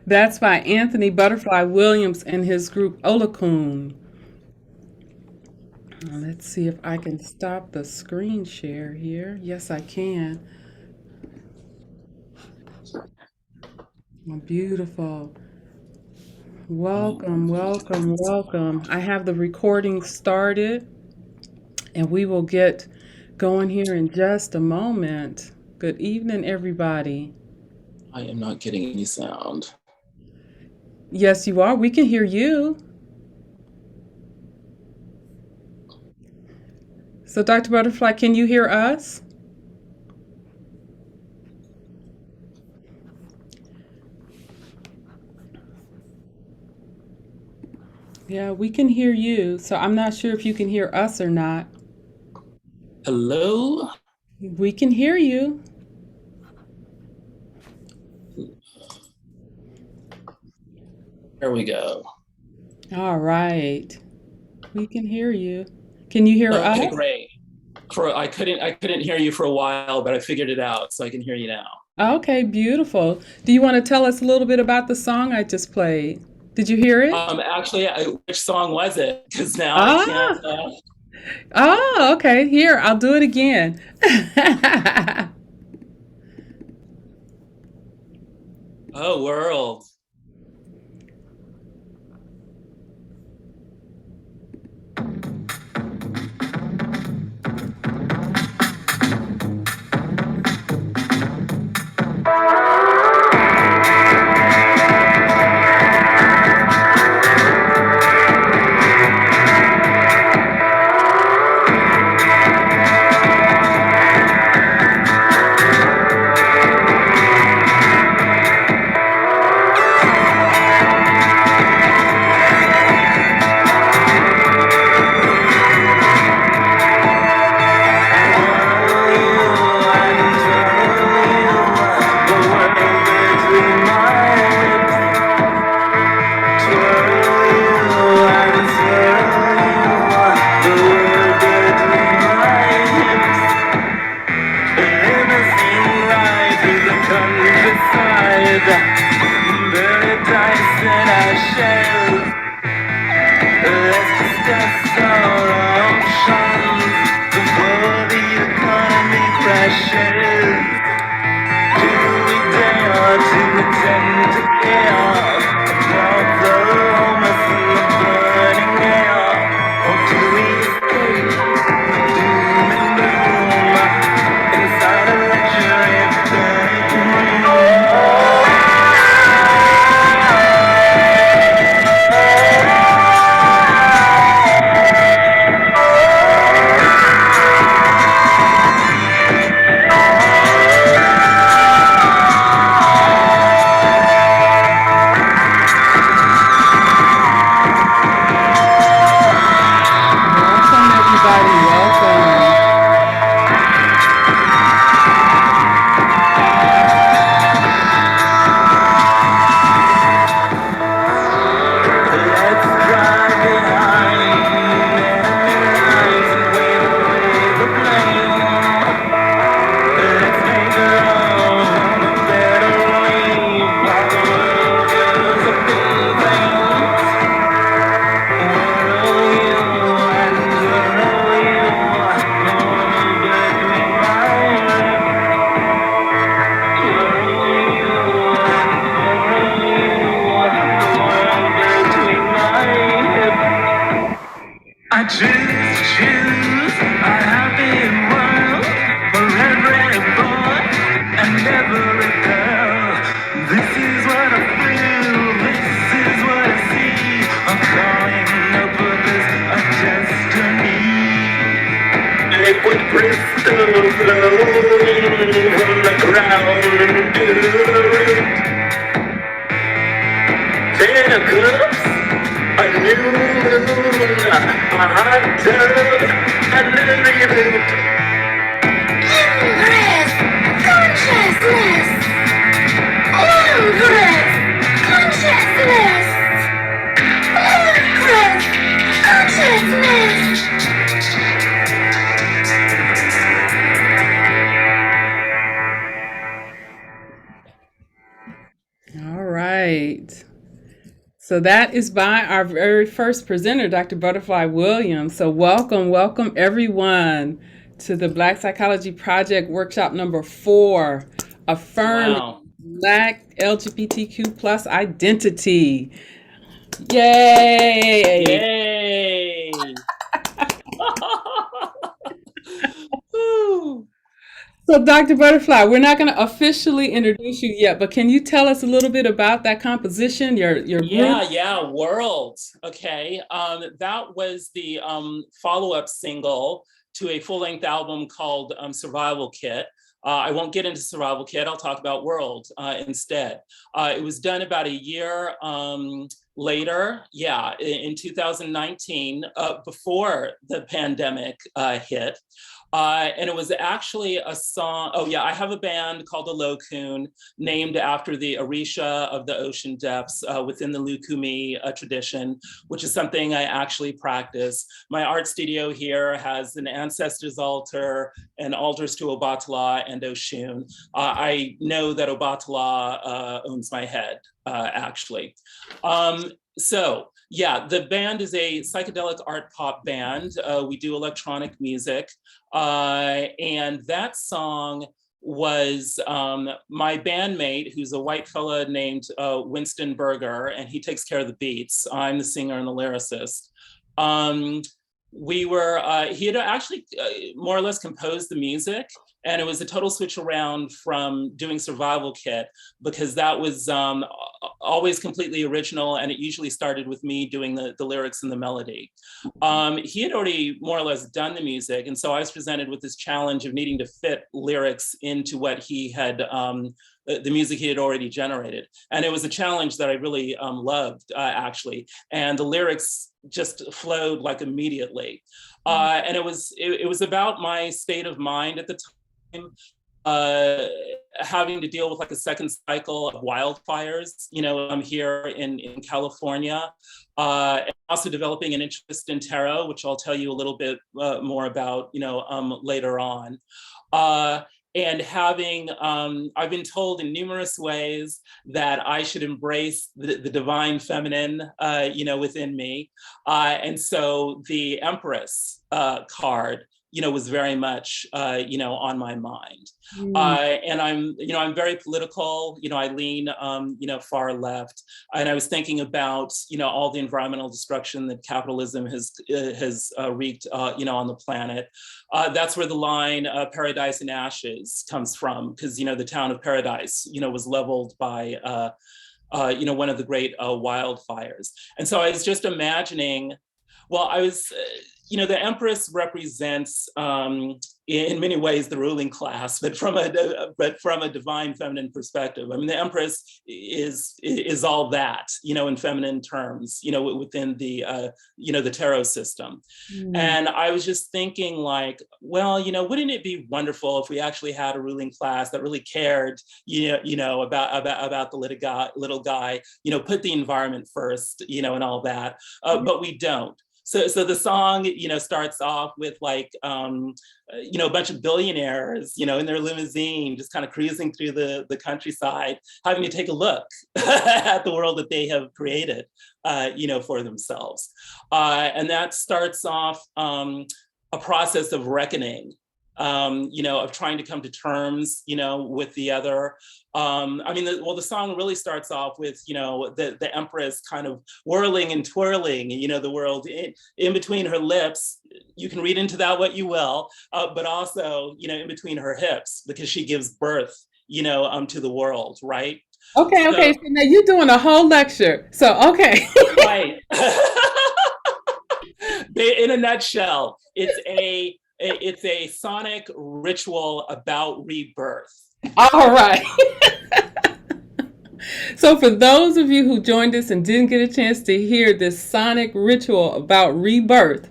That's by Anthony Butterfly Williams and his group Olakun. Let's see if I can stop the screen share here. Yes, I can. Oh, beautiful. Welcome, welcome, welcome. I have the recording started and we will get going here in just a moment. Good evening, everybody. I am not getting any sound. Yes, you are. We can hear you. So, Dr. Butterfly, can you hear us? Yeah, we can hear you. So, I'm not sure if you can hear us or not. Hello? We can hear you. There we go. All right. We can hear you. Can you hear Okay, us? great. I couldn't hear you for a while, but I figured it out, so I can hear you now. Okay, beautiful. Do you want to tell us a little bit about the song I just played? Did you hear it? Actually, which song was it? Because now I can't. Ah, oh, okay. Here, I'll do it again. Oh, world. Welcome, everybody. Welcome. I choose a happy world for every boy and every girl. This is what I feel, this is what I see. I'm calling a purpose, a destiny. Liquid crystal flowing from the ground to the root. Ten cups, a new moon, a hot tub, and a reboot. Ingress consciousness. Ingress consciousness. Ingress consciousness. So that is by our very first presenter, Dr. Butterfly Williams. So welcome everyone to the Black Psychology Project workshop number 4, Affirming Wow. Black LGBTQ plus identity. Yay! Yay. Woo. So Dr. Butterfly, we're not going to officially introduce you yet, but can you tell us a little bit about that composition, your group? Yeah, World. Okay. That was the follow-up single to a full-length album called Survival Kit. I won't get into Survival Kit. I'll talk about World instead. It was done about a year later, in 2019, before the pandemic hit. And it was actually a song. Oh, yeah, I have a band called the Lokun, named after the Orisha of the ocean depths within the Lukumi tradition, which is something I actually practice. My art studio here has an ancestors altar and altars to Obatala and Oshun. I know that Obatala owns my head, actually. The band is a psychedelic art pop band. We do electronic music. And that song was my bandmate, who's a white fella named Winston Berger, and he takes care of the beats. I'm the singer and the lyricist. He had actually more or less composed the music, and it was a total switch around from doing Survival Kit, because that was always completely original, and it usually started with me doing the lyrics and the melody. He had already more or less done the music, and so I was presented with this challenge of needing to fit lyrics into what he had, the music he had already generated. And it was a challenge that I really loved, actually. And the lyrics just flowed like immediately. And it was about my state of mind at the time, having to deal with like a second cycle of wildfires. I'm here in California, and also developing an interest in tarot, which I'll tell you a little bit more about, later on. And having, I've been told in numerous ways that I should embrace the divine feminine, within me. And so the Empress card, was very much, on my mind. And I'm very political. I lean, far left. And I was thinking about, all the environmental destruction that capitalism has wreaked, on the planet. That's where the line "Paradise in Ashes" comes from, because the town of Paradise, was leveled by one of the great wildfires. And so I was just imagining. Well, the Empress represents, in many ways, the ruling class, but from a divine feminine perspective. I mean, the Empress is all that, in feminine terms, within the tarot system. And I was just thinking, like, well, wouldn't it be wonderful if we actually had a ruling class that really cared, about the little guy, put the environment first, and all that, but we don't. So the song, starts off with like, a bunch of billionaires, in their limousine, just kind of cruising through the countryside, having to take a look at the world that they have created, for themselves. And that starts off a process of reckoning, of trying to come to terms, with the other. The song really starts off with, the Empress kind of whirling and twirling, the world in between her lips. You can read into that what you will, but also, in between her hips, because she gives birth, to the world, right? Okay. So now you're doing a whole lecture. So, okay. Right. In a nutshell, it's a sonic ritual about rebirth. All right. So for those of you who joined us and didn't get a chance to hear this sonic ritual about rebirth,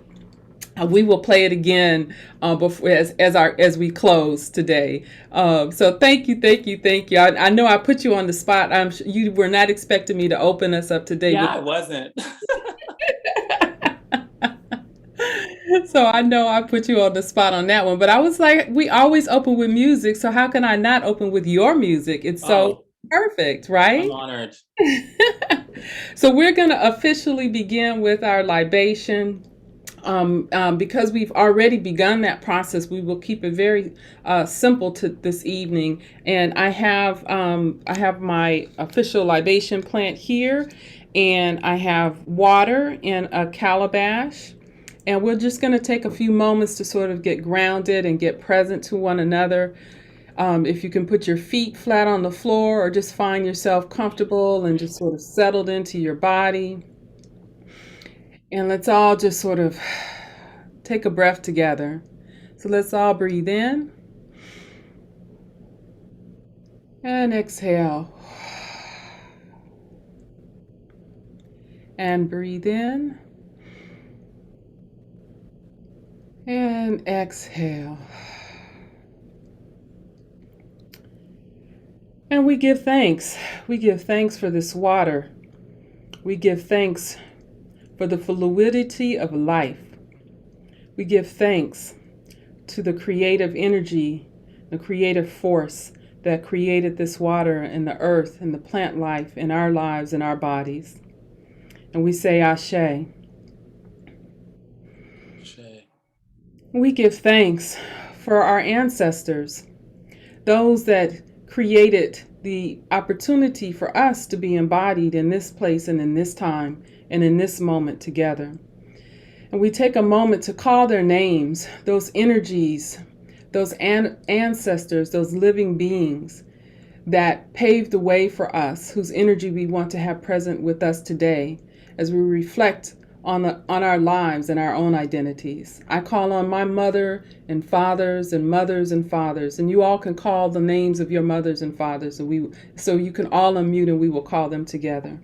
we will play it again before as we close today. So thank you. I know I put you on the spot. I'm sure you were not expecting me to open us up today. Yeah, I wasn't. So I know I put you on the spot on that one, but I was like, we always open with music, so how can I not open with your music? It's so Perfect, I'm right? honored. So we're going to officially begin with our libation. Because we've already begun that process, we will keep it very simple to this evening. And I have my official libation plant here, and I have water in a calabash. And we're just going to take a few moments to sort of get grounded and get present to one another. If you can put your feet flat on the floor or just find yourself comfortable and just sort of settled into your body. And let's all just sort of take a breath together. So let's all breathe in and exhale. And breathe in and exhale. And we give thanks. We give thanks for this water. We give thanks for the fluidity of life. We give thanks to the creative energy, the creative force that created this water and the earth and the plant life in our lives and our bodies. And we say Ashe. Shay. We give thanks for our ancestors, those that created the opportunity for us to be embodied in this place and in this time and in this moment together. And we take a moment to call their names, those energies, those ancestors, those living beings that paved the way for us, whose energy we want to have present with us today as we reflect on our lives and our own identities. I call on my mother and fathers and mothers and fathers, and you all can call the names of your mothers and fathers, so you can all unmute and we will call them together.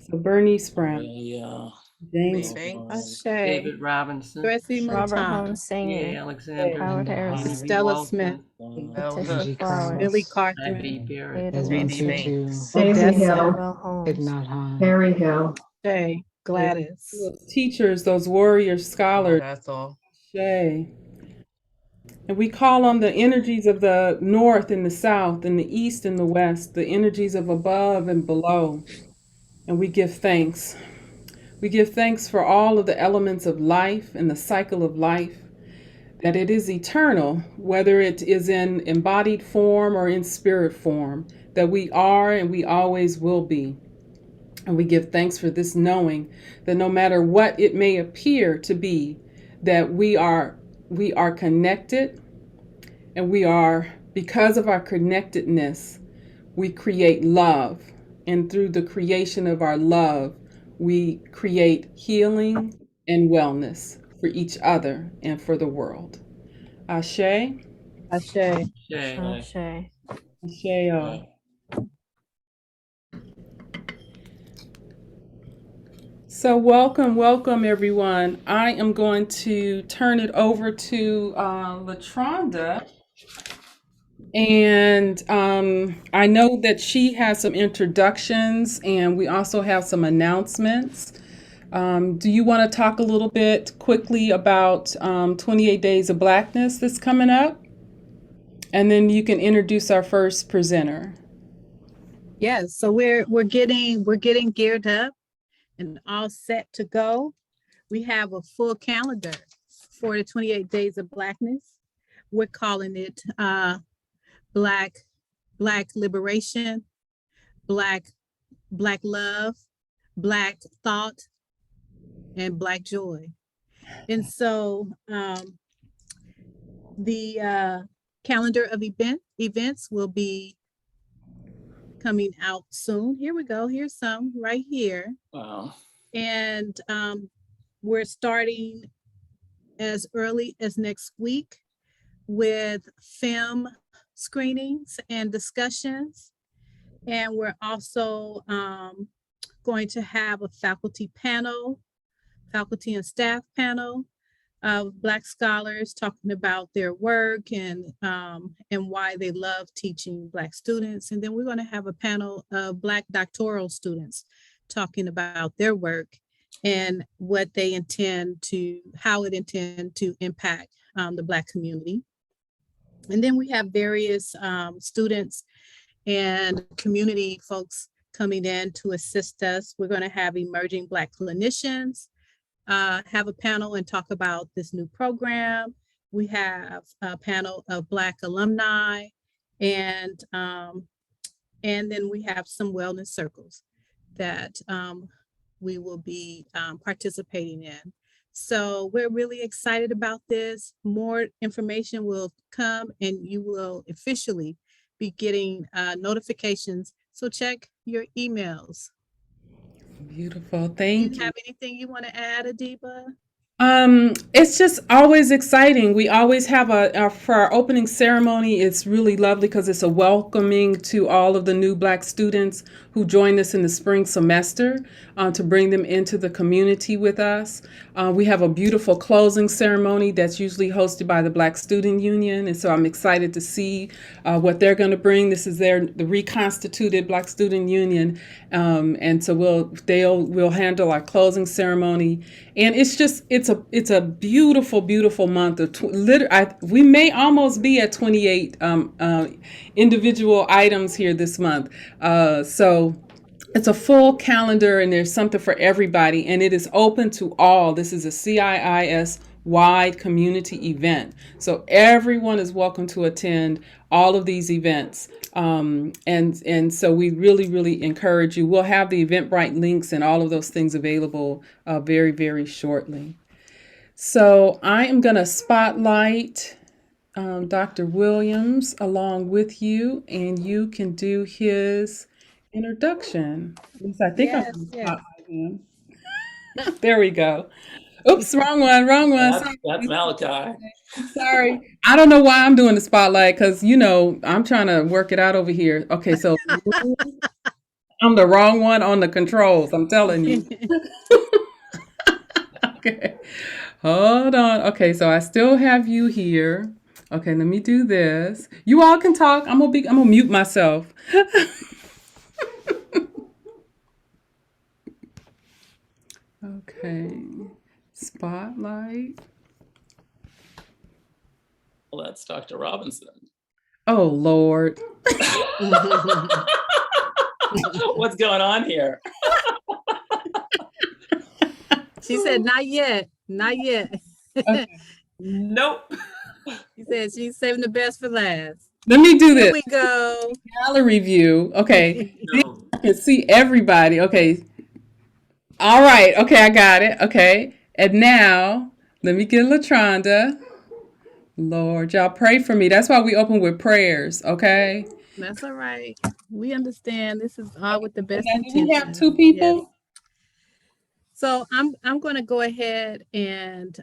So Bernice Brown, Yeah. James Ashe, David Robinson, Tracy Robert Montan, Holmes G.A. Sr., Alexander, Howard Harrison, Henry Stella Smith, Walton, Uh, Letitia Flowers, Billy and B. Carthen, Barrett. Ada Randy Wilson, Banks, Stacey Odessa, Hill, Will Holmes, Harry Hill. Shay, Gladys. those teachers, those warrior scholars, That's all. Shay. And we call on the energies of the north and the south and the east and the west, the energies of above and below. And we give thanks. We give thanks for all of the elements of life and the cycle of life, that it is eternal, whether it is in embodied form or in spirit form, that we are and we always will be. And we give thanks for this knowing that no matter what it may appear to be, that we are connected, and we are, because of our connectedness, we create love. And through the creation of our love, we create healing and wellness for each other and for the world. Ashe, Ashe. Shay. Ashe. Asheo. So welcome everyone. I am going to turn it over to Latronda. And I know that she has some introductions and we also have some announcements. Do you want to talk a little bit quickly about 28 Days of Blackness that's coming up? And then you can introduce our first presenter. Yes, so we're getting geared up and all set to go. We have a full calendar for the 28 Days of Blackness. We're calling it Black Liberation, Black Love, Black Thought, and Black Joy. And so the calendar of events will be coming out soon. Here we go. Here's some right here. wow. And we're starting as early as next week with film screenings and discussions. And we're also going to have a faculty and staff panel of Black scholars talking about their work and why they love teaching Black students. And then we're going to have a panel of Black doctoral students talking about their work and what they how it intend to impact the Black community. And then we have various students and community folks coming in to assist us. We're going to have emerging Black clinicians have a panel and talk about this new program. We have a panel of Black alumni, and then we have some wellness circles that we will be participating in. So we're really excited about this. More information will come, and you will officially be getting notifications. So check your emails. Beautiful. Do Thank you you. have anything you want to add, Adiba? It's just always exciting. We always have for our opening ceremony, it's really lovely because it's a welcoming to all of the new Black students who joined us in the spring semester to bring them into the community with us. We have a beautiful closing ceremony that's usually hosted by the Black Student Union. And so I'm excited to see what they're going to bring. This is the reconstituted Black Student Union. And so we'll handle our closing ceremony. And it's a beautiful, beautiful month of we may almost be at 28 individual items here this month. So it's a full calendar, and there's something for everybody, and it is open to all. This is a CIIS wide community event. So everyone is welcome to attend all of these events. And so we really, really encourage you. We'll have the Eventbrite links and all of those things available very, very shortly. So I am going to spotlight Dr. Williams along with you, and you can do his introduction. At least I think I'm Yes, going to yes. spotlight him. There we go. Oops, wrong one. That's Malakai. Sorry. I don't know why I'm doing the spotlight because, I'm trying to work it out over here. Okay, so I'm the wrong one on the controls. I'm telling you. Okay. Hold on. Okay, so I still have you here. Okay, let me do this. You all can talk. I'm gonna mute myself. Okay. Spotlight. Well, that's Dr. Robinson. Oh, Lord. What's going on here? She said, not yet, not yet. Okay. Nope. She said she's saving the best for last. Let me do Here this. we go. Gallery view. Okay. No. I can see everybody. Okay. All right. Okay, I got it. Okay. And now, let me get Latronda. Lord, y'all pray for me. That's why we open with prayers, okay? That's all right. We understand. This is all with the best Now, do intention. we have two people? Yes. So I'm going to go ahead and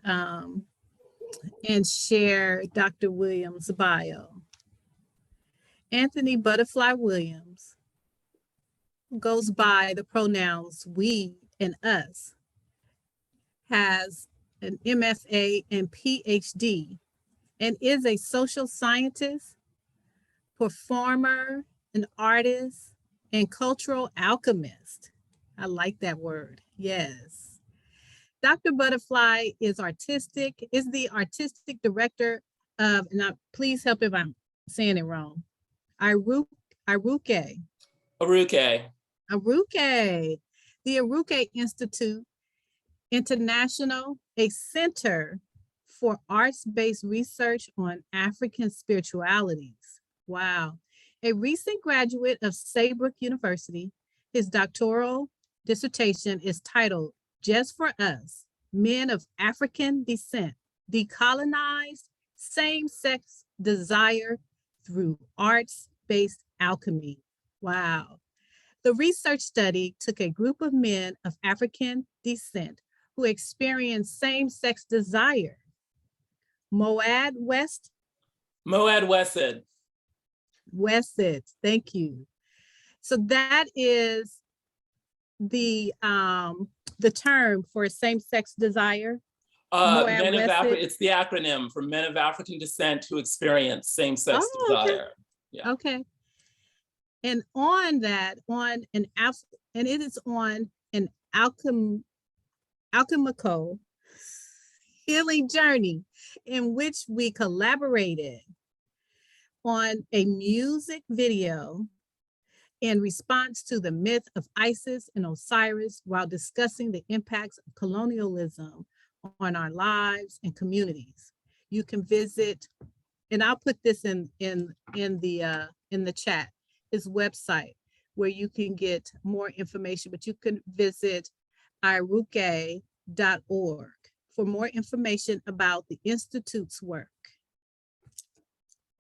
share Dr. Williams' bio. Anthony Butterfly Williams goes by the pronouns we and us, has an MFA and PhD, and is a social scientist, performer, an artist, and cultural alchemist. I like that word. Yes. Dr. Butterfly is the artistic director of, and please help if I'm saying it wrong, Aruke, the Aruke Institute International, a center for arts-based research on African spiritualities. Wow. A recent graduate of Saybrook University, his doctoral dissertation is titled Just for Us, Men of African Descent, Decolonized Same-Sex Desire Through Arts-Based Alchemy. Wow. The research study took a group of men of African descent who experienced same-sex desire. Moad Wested, thank you. So that is the term for same-sex desire. It's the acronym for Men of African Descent who experience same-sex desire. Yeah. Okay. And on that, and it is on an alchemical healing journey in which we collaborated on a music video in response to the myth of Isis and Osiris while discussing the impacts of colonialism on our lives and communities. You can visit, and I'll put this in the chat, his website, where you can get more information, but you can visit iruke.org for more information about the Institute's work.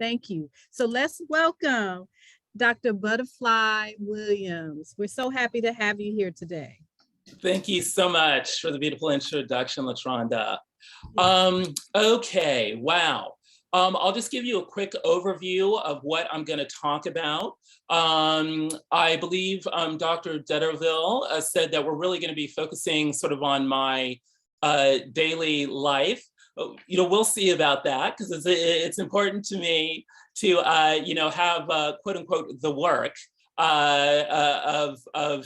Thank you. So let's welcome Dr. Butterfly Williams. We're so happy to have you here today. Thank you so much for the beautiful introduction, LaTronda. Okay, wow. I'll just give you a quick overview of what I'm going to talk about. I believe Dr. Detterville said that we're really going to be focusing sort of on my daily life. You know, we'll see about that, because it's important to me to, you know, have quote unquote the work of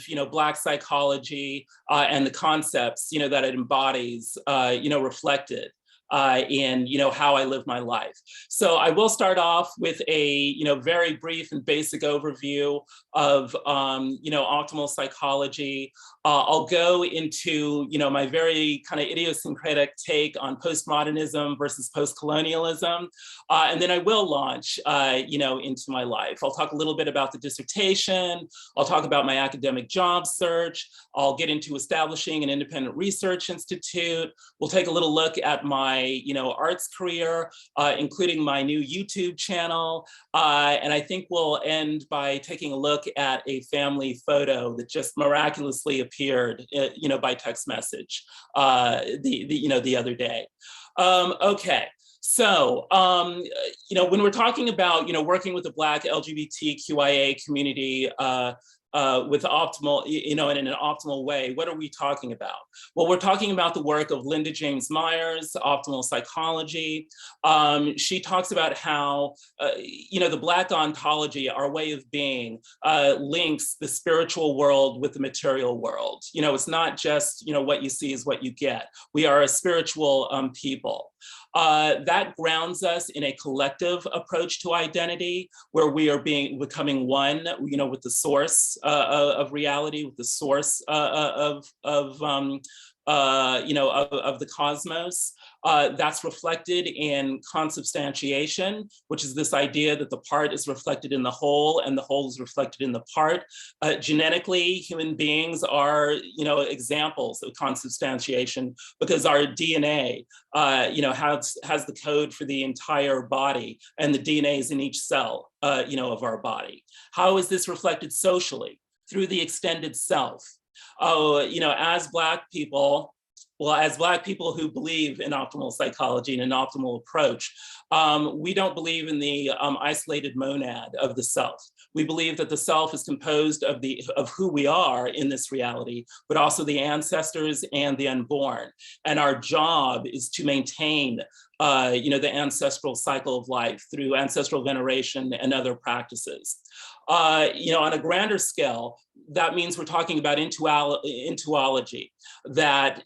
you know, Black psychology and the concepts, you know, that it embodies, you know, reflected in, you know, how I live my life. So I will start off with a, you know, very brief and basic overview of, you know, optimal psychology. I'll go into, you know, my very kind of idiosyncratic take on postmodernism versus postcolonialism. And then I will launch, you know, into my life. I'll talk a little bit about the dissertation. I'll talk about my academic job search. I'll get into establishing an independent research institute. We'll take a little look at my, you know, arts career, including my new YouTube channel. And I think we'll end by taking a look at a family photo that just miraculously appeared, you know, by text message, you know, the other day. Okay. So, you know, when we're talking about, you know, working with the Black LGBTQIA community, with optimal, you know, in an optimal way, what are we talking about? Well, we're talking about the work of Linda James Myers, Optimal Psychology. She talks about how, you know, the Black ontology, our way of being, links the spiritual world with the material world. You know, it's not just, you know, what you see is what you get. We are a spiritual people. That grounds us in a collective approach to identity, where we are becoming one, you know, with the source of reality, with the source you know, of the cosmos. That's reflected in consubstantiation, which is this idea that the part is reflected in the whole and the whole is reflected in the part. Genetically, human beings are, you know, examples of consubstantiation, because our DNA, you know, has the code for the entire body, and the DNA is in each cell, you know, of our body. How is this reflected socially? Through the extended self. You know, as Black people, well, as Black people who believe in optimal psychology and an optimal approach, we don't believe in the isolated monad of the self. We believe that the self is composed of who we are in this reality, but also the ancestors and the unborn. And our job is to maintain, you know, the ancestral cycle of life through ancestral veneration and other practices. You know, on a grander scale, that means we're talking about intuology, that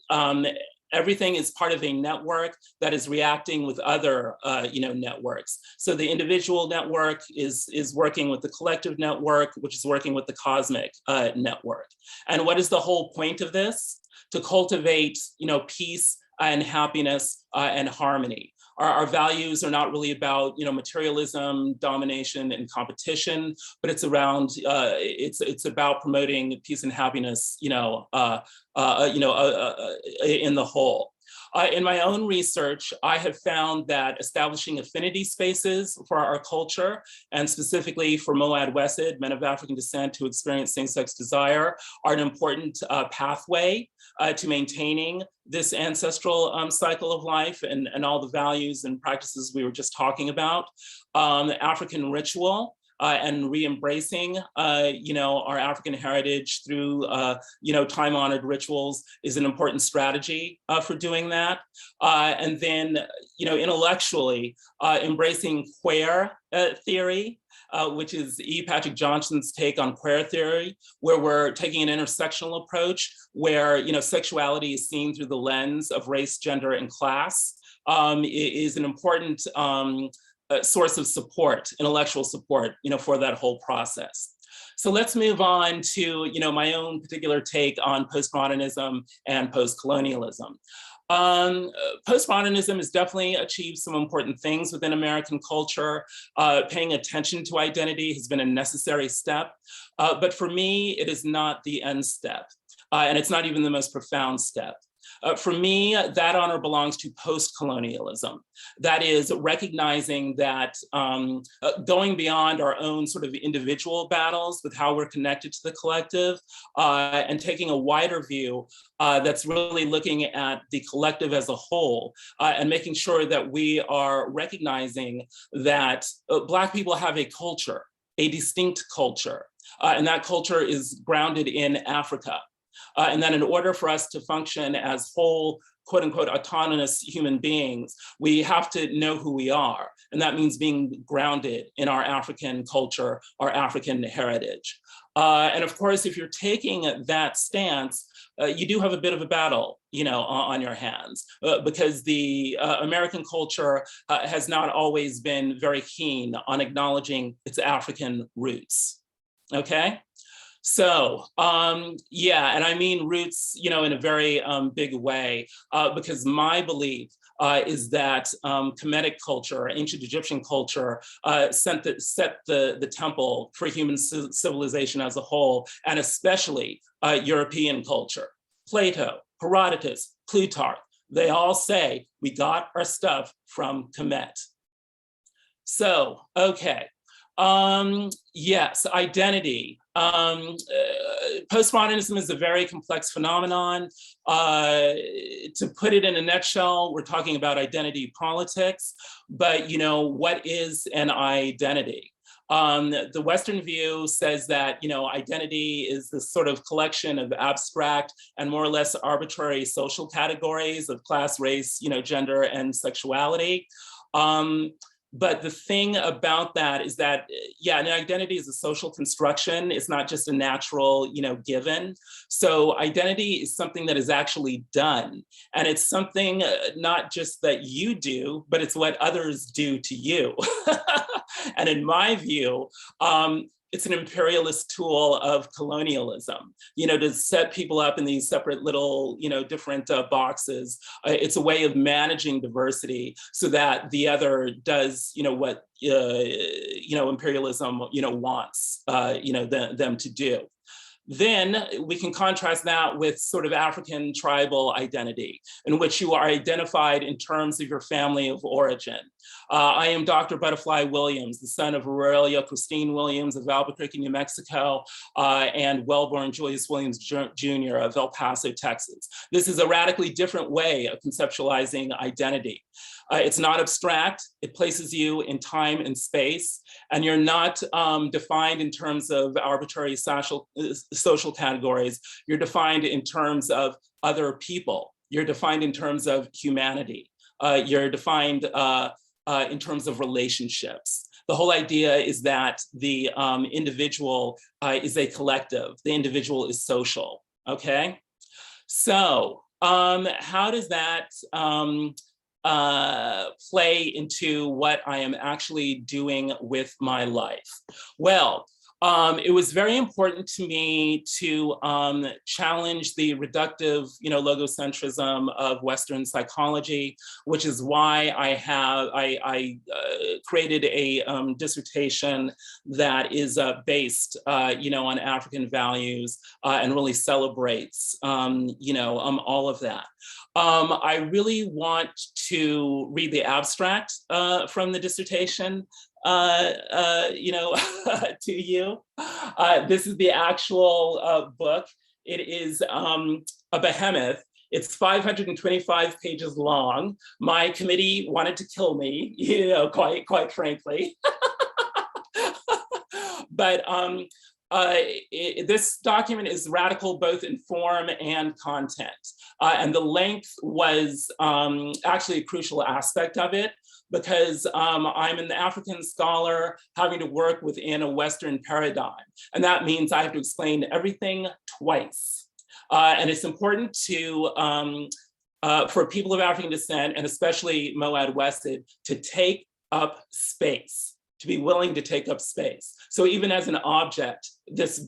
everything is part of a network that is reacting with other, you know, networks. So the individual network is working with the collective network, which is working with the cosmic network. And what is the whole point of this? To cultivate, you know, peace and happiness and harmony. Our values are not really about, you know, materialism, domination, and competition, but it's around, it's about promoting peace and happiness, you know, in the whole. In my own research, I have found that establishing affinity spaces for our culture, and specifically for Moad Wesid, men of African descent who experience same-sex desire, are an important pathway to maintaining this ancestral cycle of life and all the values and practices we were just talking about. African ritual, and re-embracing, you know, our African heritage through, you know, time-honored rituals is an important strategy for doing that. And then, you know, intellectually, embracing queer theory, which is E. Patrick Johnson's take on queer theory, where we're taking an intersectional approach, where, you know, sexuality is seen through the lens of race, gender, and class, is an important source of support, intellectual support, you know, for that whole process. So let's move on to, my own particular take on postmodernism and postcolonialism. Postmodernism has definitely achieved some important things within American culture. Paying attention to identity has been a necessary step, but for me, it is not the end step, and it's not even the most profound step. For me, that honor belongs to post-colonialism. That is recognizing that going beyond our own sort of individual battles with how we're connected to the collective and taking a wider view that's really looking at the collective as a whole and making sure that we are recognizing that Black people have a culture, a distinct culture, and that culture is grounded in Africa. And that in order for us to function as whole, quote unquote, autonomous human beings, we have to know who we are. And that means being grounded in our African culture, our African heritage. And of course, if you're taking that stance, you do have a bit of a battle, on your hands, because the American culture has not always been very keen on acknowledging its African roots, okay? So, yeah, and I mean roots, in a very big way, because my belief is that Kemetic culture, ancient Egyptian culture, set the temple for human civilization as a whole, and especially European culture. Plato, Herodotus, Plutarch, they all say we got our stuff from Kemet. So, okay. Yes, identity. Postmodernism is a very complex phenomenon. To put it in a nutshell, we're talking about identity politics, but what is an identity? The Western view says that, identity is this sort of collection of abstract and more or less arbitrary social categories of class, race, gender, and sexuality. But the thing about that is that, an identity is a social construction. It's not just a natural, given. So identity is something that is actually done. And it's something not just that you do, but it's what others do to you. And in my view, it's an imperialist tool of colonialism, to set people up in these separate little, different boxes. It's a way of managing diversity so that the other does, what, imperialism, wants, them to do. Then we can contrast that with sort of African tribal identity, in which you are identified in terms of your family of origin. I am Dr. Butterfly Williams, the son of Aurelia Christine Williams of Albuquerque, New Mexico, and Wellborn Julius Williams Jr. of El Paso, Texas. This is a radically different way of conceptualizing identity. It's not abstract. It places you in time and space, and you're not defined in terms of arbitrary social categories. You're defined in terms of other people. You're defined in terms of humanity. You're defined in terms of relationships. The whole idea is that the individual is a collective. The individual is social, okay? So how does that play into what I am actually doing with my life? Well, it was very important to me to challenge the reductive, logocentrism of Western psychology, which is why I created a dissertation that is based, on African values and really celebrates, all of that. I really want to read the abstract from the dissertation, to you. This is the actual book. It is a behemoth. It's 525 pages long. My committee wanted to kill me, quite frankly. But this document is radical both in form and content. And the length was actually a crucial aspect of it, because I'm an African scholar having to work within a Western paradigm. And that means I have to explain everything twice. And it's important to, for people of African descent, and especially Moad Wested, to take up space, to be willing to take up space. So even as an object, this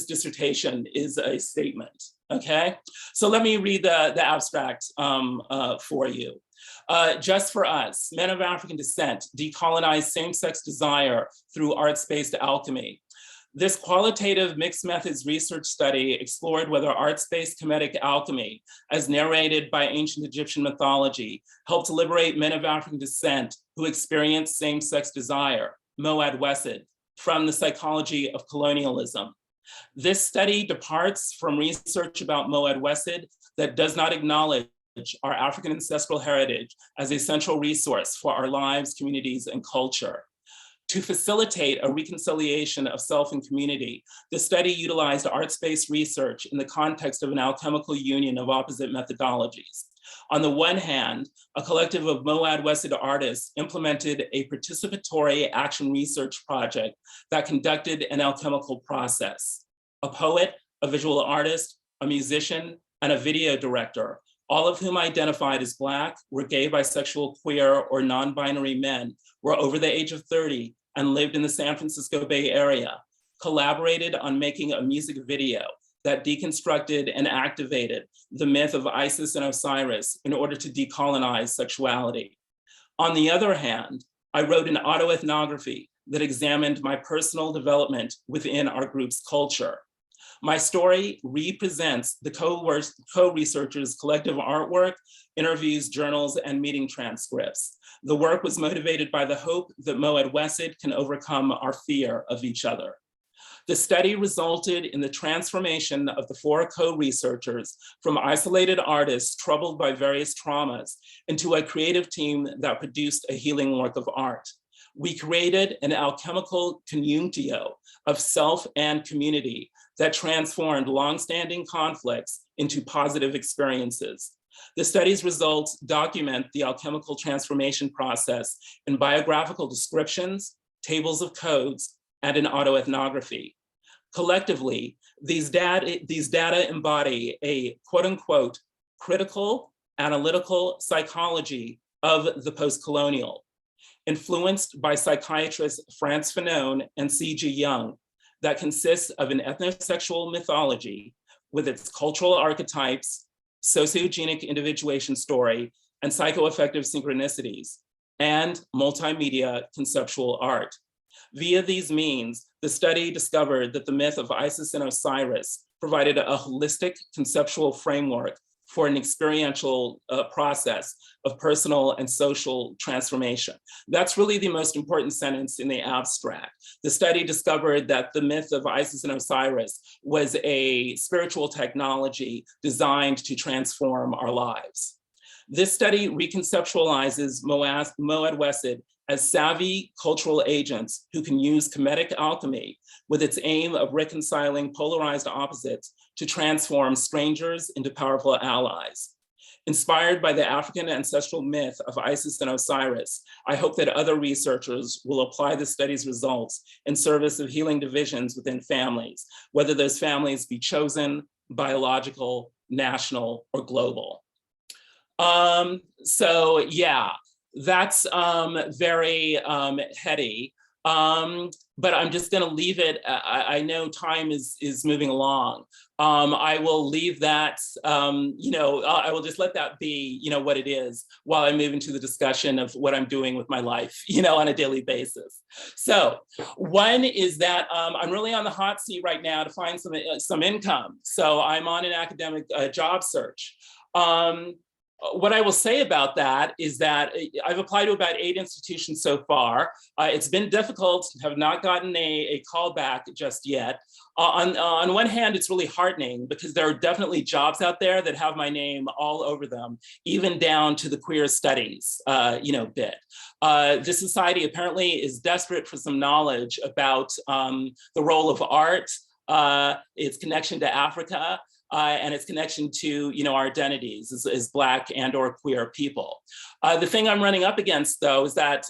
dissertation is a statement, okay? So let me read the abstract for you. Just for us, men of African descent decolonize same-sex desire through arts-based alchemy. This qualitative mixed methods research study explored whether arts-based comedic alchemy, as narrated by ancient Egyptian mythology, helped to liberate men of African descent who experienced same-sex desire, Moad Wesed, from the psychology of colonialism. This study departs from research about Moad Wesed that does not acknowledge our African ancestral heritage as a central resource for our lives, communities, and culture. To facilitate a reconciliation of self and community, the study utilized arts-based research in the context of an alchemical union of opposite methodologies. On the one hand, a collective of Moad Wesed artists implemented a participatory action research project that conducted an alchemical process. A poet, a visual artist, a musician, and a video director, all of whom identified as Black, were gay, bisexual, queer, or non-binary men, were over the age of 30 and lived in the San Francisco Bay Area, collaborated on making a music video that deconstructed and activated the myth of Isis and Osiris in order to decolonize sexuality. On the other hand, I wrote an autoethnography that examined my personal development within our group's culture. My story represents the co-researchers' collective artwork, interviews, journals, and meeting transcripts. The work was motivated by the hope that Moad Wesed can overcome our fear of each other. The study resulted in the transformation of the 4 co-researchers from isolated artists troubled by various traumas into a creative team that produced a healing work of art. We created an alchemical conjunctio of self and community that transformed longstanding conflicts into positive experiences. The study's results document the alchemical transformation process in biographical descriptions, tables of codes, and an autoethnography. Collectively, these data embody a quote unquote critical analytical psychology of the post-colonial, influenced by psychiatrists Frantz Fanon and C.G. Jung, that consists of an ethnosexual mythology with its cultural archetypes, sociogenic individuation story, and psychoaffective synchronicities, and multimedia conceptual art. Via these means, the study discovered that the myth of Isis and Osiris provided a holistic conceptual framework for an experiential process of personal and social transformation. That's really the most important sentence in the abstract. The study discovered that the myth of Isis and Osiris was a spiritual technology designed to transform our lives. This study reconceptualizes Moad Wesed as savvy cultural agents who can use comedic alchemy with its aim of reconciling polarized opposites to transform strangers into powerful allies. Inspired by the African ancestral myth of Isis and Osiris, I hope that other researchers will apply the study's results in service of healing divisions within families, whether those families be chosen, biological, national, or global. So yeah, that's very heady. But I'm just going to leave it. I know time is moving along. I will leave that, I will just let that be, what it is while I move into the discussion of what I'm doing with my life, on a daily basis. So one is that I'm really on the hot seat right now to find some income. So I'm on an academic job search. What I will say about that is that I've applied to about 8 institutions so far. It's been difficult, have not gotten a call back just yet. On one hand, it's really heartening because there are definitely jobs out there that have my name all over them, even down to the queer studies, bit. This society apparently is desperate for some knowledge about the role of art, its connection to Africa, and its connection to our identities as Black and or queer people. The thing I'm running up against though is that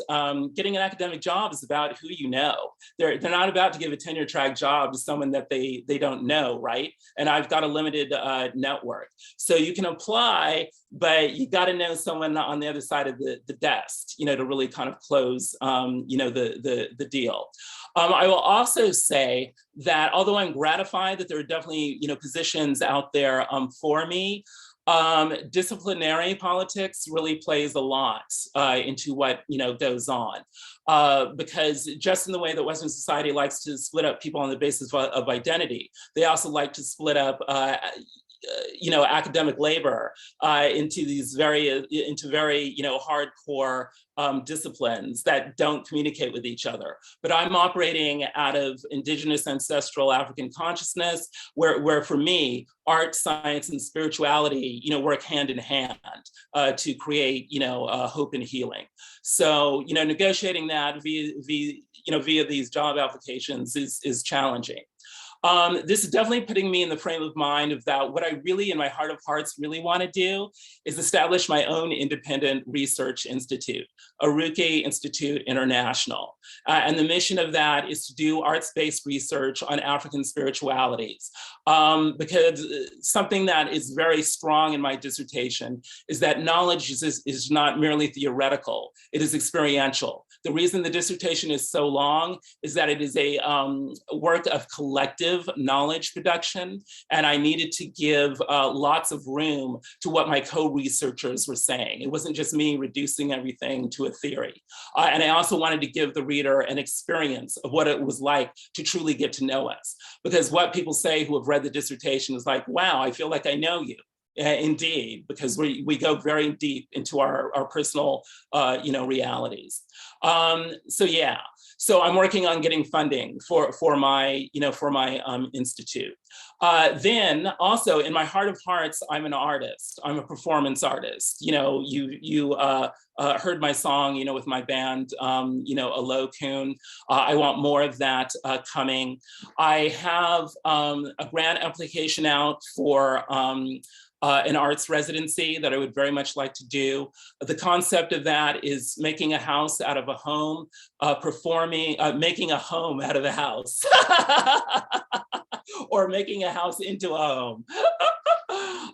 getting an academic job is about who you know. They're not about to give a tenure track job to someone that they don't know, right? And I've got a limited network. So you can apply but you got to know someone on the other side of the desk, to really kind of close, the deal. I will also say that although I'm gratified that there are definitely, positions out there for me, disciplinary politics really plays a lot into what goes on, because just in the way that Western society likes to split up people on the basis of identity, they also like to split up academic labor into very hardcore disciplines that don't communicate with each other. But I'm operating out of indigenous ancestral African consciousness, where for me, art, science, and spirituality, work hand in hand to create, hope and healing. So, negotiating that via these job applications is challenging. This is definitely putting me in the frame of mind of that what I really, in my heart of hearts, really want to do is establish my own independent research institute, Aruke Institute International. And the mission of that is to do arts-based research on African spiritualities. Because something that is very strong in my dissertation is that knowledge is not merely theoretical, it is experiential. The reason the dissertation is so long is that it is a work of collective knowledge production, and I needed to give lots of room to what my co-researchers were saying. It wasn't just me reducing everything to a theory. And I also wanted to give the reader an experience of what it was like to truly get to know us. Because what people say who have read the dissertation is like, wow, I feel like I know you. Indeed, because we go very deep into our personal, realities. So I'm working on getting funding for my institute. Then also in my heart of hearts, I'm an artist. I'm a performance artist. You heard my song, with my band, Alokun. I want more of that coming. I have a grant application out for an arts residency that I would very much like to do. The concept of that is making a house out of a home, making a home out of a house, or making a house into a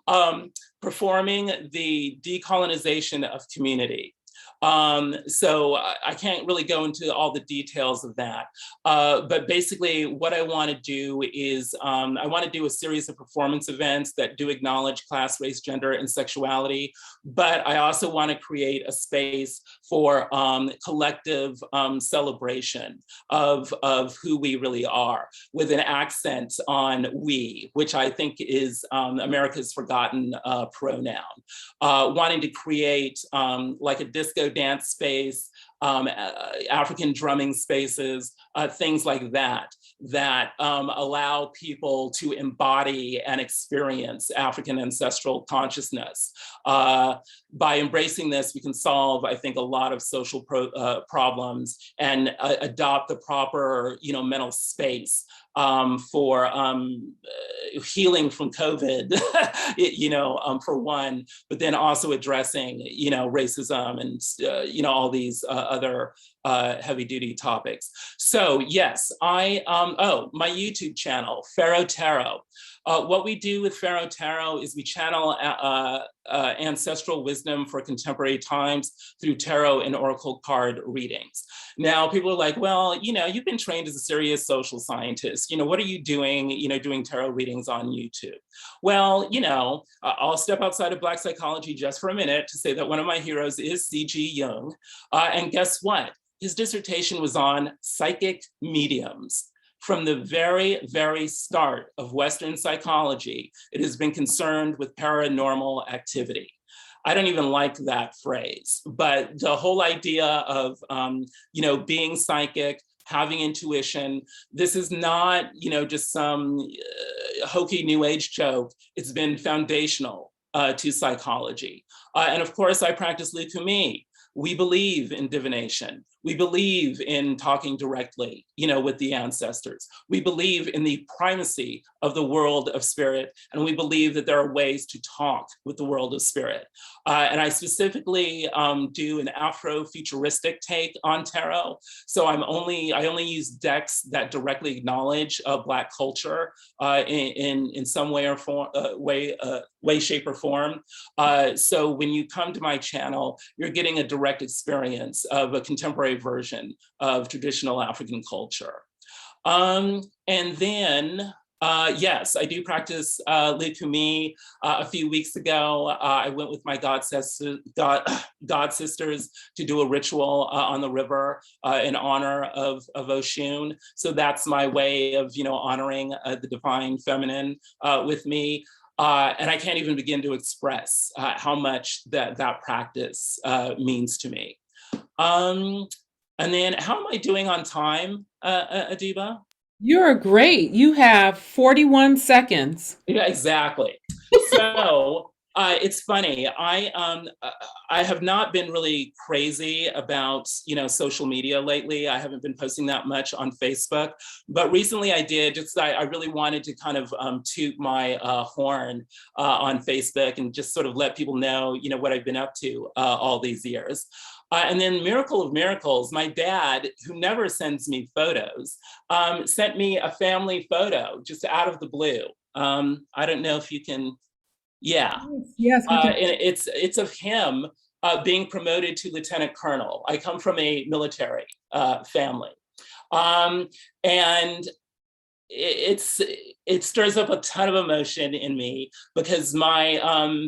home. Performing the decolonization of community. So I can't really go into all the details of that. But basically what I want to do is I want to do a series of performance events that do acknowledge class, race, gender, and sexuality. But I also want to create a space for collective celebration of who we really are, with an accent on we, which I think is America's forgotten pronoun. Wanting to create like a disco dance space, African drumming spaces, things like that allow people to embody and experience African ancestral consciousness. By embracing this, we can solve, I think, a lot of social problems and adopt the proper, mental space for healing from COVID, for one, but then also addressing, racism and, all these other heavy duty topics. So yes, my YouTube channel, Pharaoh Tarot. What we do with Pharaoh Tarot is we channel ancestral wisdom for contemporary times through tarot and oracle card readings. Now, people are like, well, you've been trained as a serious social scientist. What are you doing, doing tarot readings on YouTube? Well, I'll step outside of Black psychology just for a minute to say that one of my heroes is C.G. Jung. And guess what? His dissertation was on psychic mediums. From the very, very start of Western psychology, it has been concerned with paranormal activity. I don't even like that phrase, but the whole idea of, being psychic, having intuition, this is not, just some hokey new age joke. It's been foundational to psychology. And of course, I practice Lukumi. We believe in divination. We believe in talking directly, with the ancestors. We believe in the primacy of the world of spirit, and we believe that there are ways to talk with the world of spirit. And I specifically do an Afro-futuristic take on tarot. So I only use decks that directly acknowledge Black culture in some way or form, way, shape, or form. So when you come to my channel, you're getting a direct experience of a contemporary version of traditional African culture. And then, yes, I do practice Likumi. A few weeks ago, I went with my god sisters to do a ritual on the river in honor of Oshun. So that's my way of, honoring the divine feminine with me. And I can't even begin to express how much that practice means to me. And then how am I doing on time, Adiba? You're great. You have 41 seconds. Yeah, exactly. So it's funny. I have not been really crazy about social media lately. I haven't been posting that much on Facebook, but recently I did. I really wanted to kind of toot my horn on Facebook and just sort of let people know what I've been up to all these years. And then miracle of miracles, my dad, who never sends me photos, sent me a family photo just out of the blue. I don't know if you can, yeah. Yes. And it's of him being promoted to lieutenant colonel. I come from a military family. And it stirs up a ton of emotion in me because my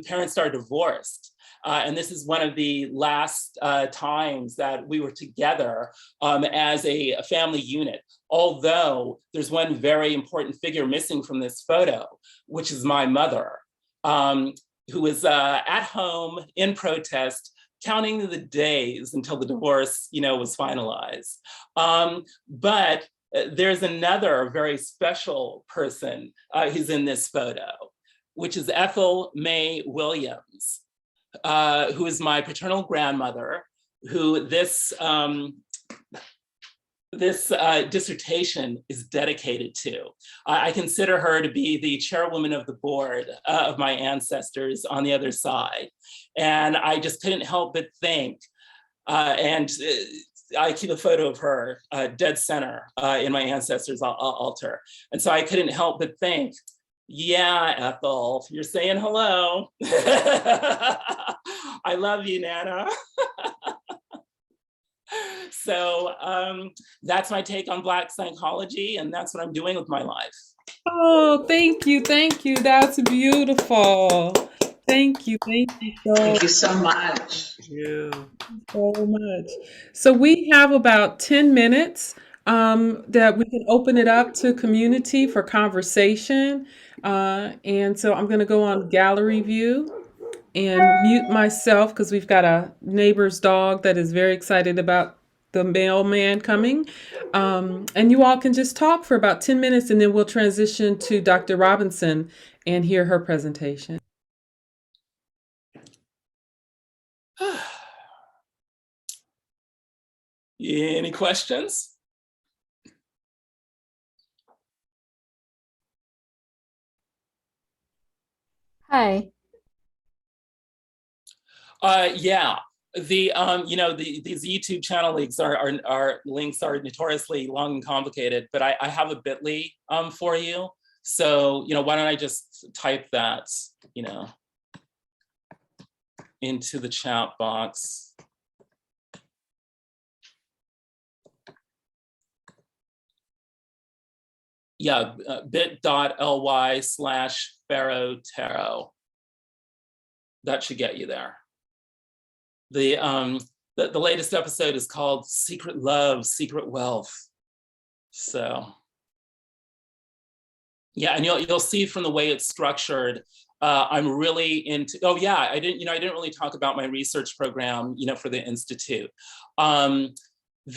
parents are divorced. And this is one of the last times that we were together as a family unit. Although there's one very important figure missing from this photo, which is my mother, who was at home in protest, counting the days until the divorce, was finalized. But there's another very special person who's in this photo, which is Ethel Mae Williams. Who is my paternal grandmother, who this dissertation is dedicated to. I consider her to be the chairwoman of the board of my ancestors on the other side. And I just couldn't help but think, and I keep a photo of her dead center in my ancestors' altar. And so I couldn't help but think, yeah, Ethel, you're saying hello. I love you, Nana. So that's my take on Black psychology, and that's what I'm doing with my life. Oh, thank you. That's beautiful. Thank you so much. so much. So we have about 10 minutes that we can open it up to community for conversation. And so I'm going to go on gallery view and mute myself because we've got a neighbor's dog that is very excited about the mailman coming. And you all can just talk for about 10 minutes and then we'll transition to Dr. Robinson and hear her presentation. Any questions? Hi. Yeah, these YouTube channel links are notoriously long and complicated, but I have a bit.ly for you. So, why don't I just type that, into the chat box. Yeah, bit.ly/Pharaoh Tarot. That should get you there. The latest episode is called Secret Love, Secret Wealth. So yeah, and you'll see from the way it's structured, I'm really into, oh yeah, I didn't really talk about my research program, for the Institute.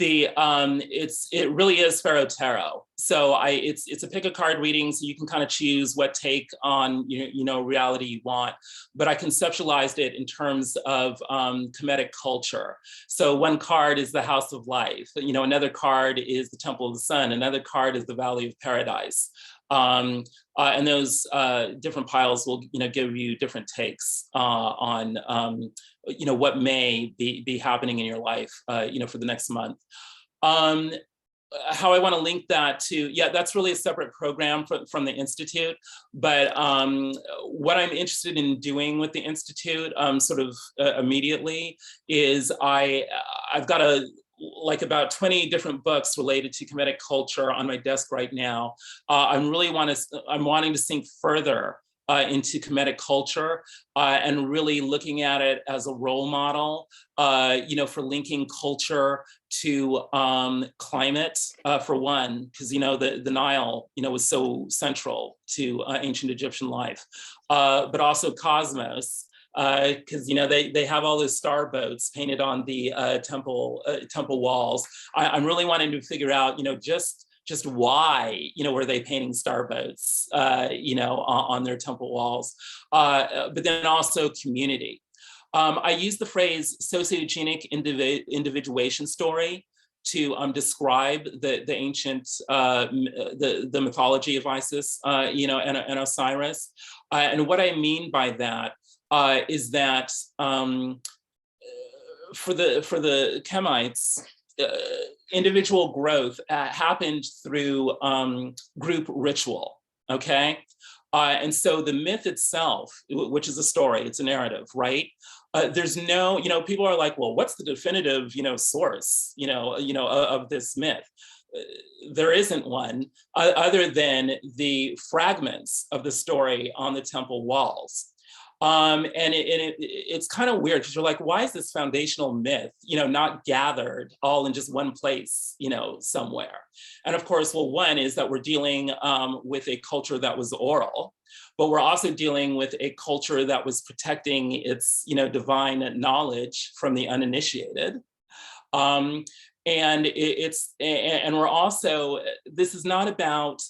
it really is Pharaoh Tarot. So it's a pick a card reading, so you can kind of choose what take on reality you want. But I conceptualized it in terms of Kemetic culture. So one card is the House of Life. Another card is the Temple of the Sun. Another card is the Valley of Paradise. And those different piles will give you different takes on what may be happening in your life for the next month. How I want to link that to, that's really a separate program from the Institute. But what I'm interested in doing with the Institute immediately is I've got about 20 different books related to Kemetic culture on my desk right now. I'm wanting to sink further into Kemetic culture and really looking at it as a role model, for linking culture to climate, for one, because the Nile, was so central to ancient Egyptian life, but also cosmos. Because they have all those star boats painted on the temple walls. I'm really wanting to figure out just why were they painting star boats on their temple walls, but then also community. I use the phrase sociogenic individuation story to describe the ancient the mythology of Isis and Osiris, and what I mean by that is that for the Kemites, individual growth happened through group ritual, okay? And so the myth itself, which is a story, it's a narrative, right? There's no, people are like, well, what's the definitive, source, of this myth? There isn't one other than the fragments of the story on the temple walls. And it's kind of weird because you're like, why is this foundational myth, not gathered all in just one place, somewhere? And of course, well, one is that we're dealing with a culture that was oral, but we're also dealing with a culture that was protecting its, divine knowledge from the uninitiated. And we're also, this is not about,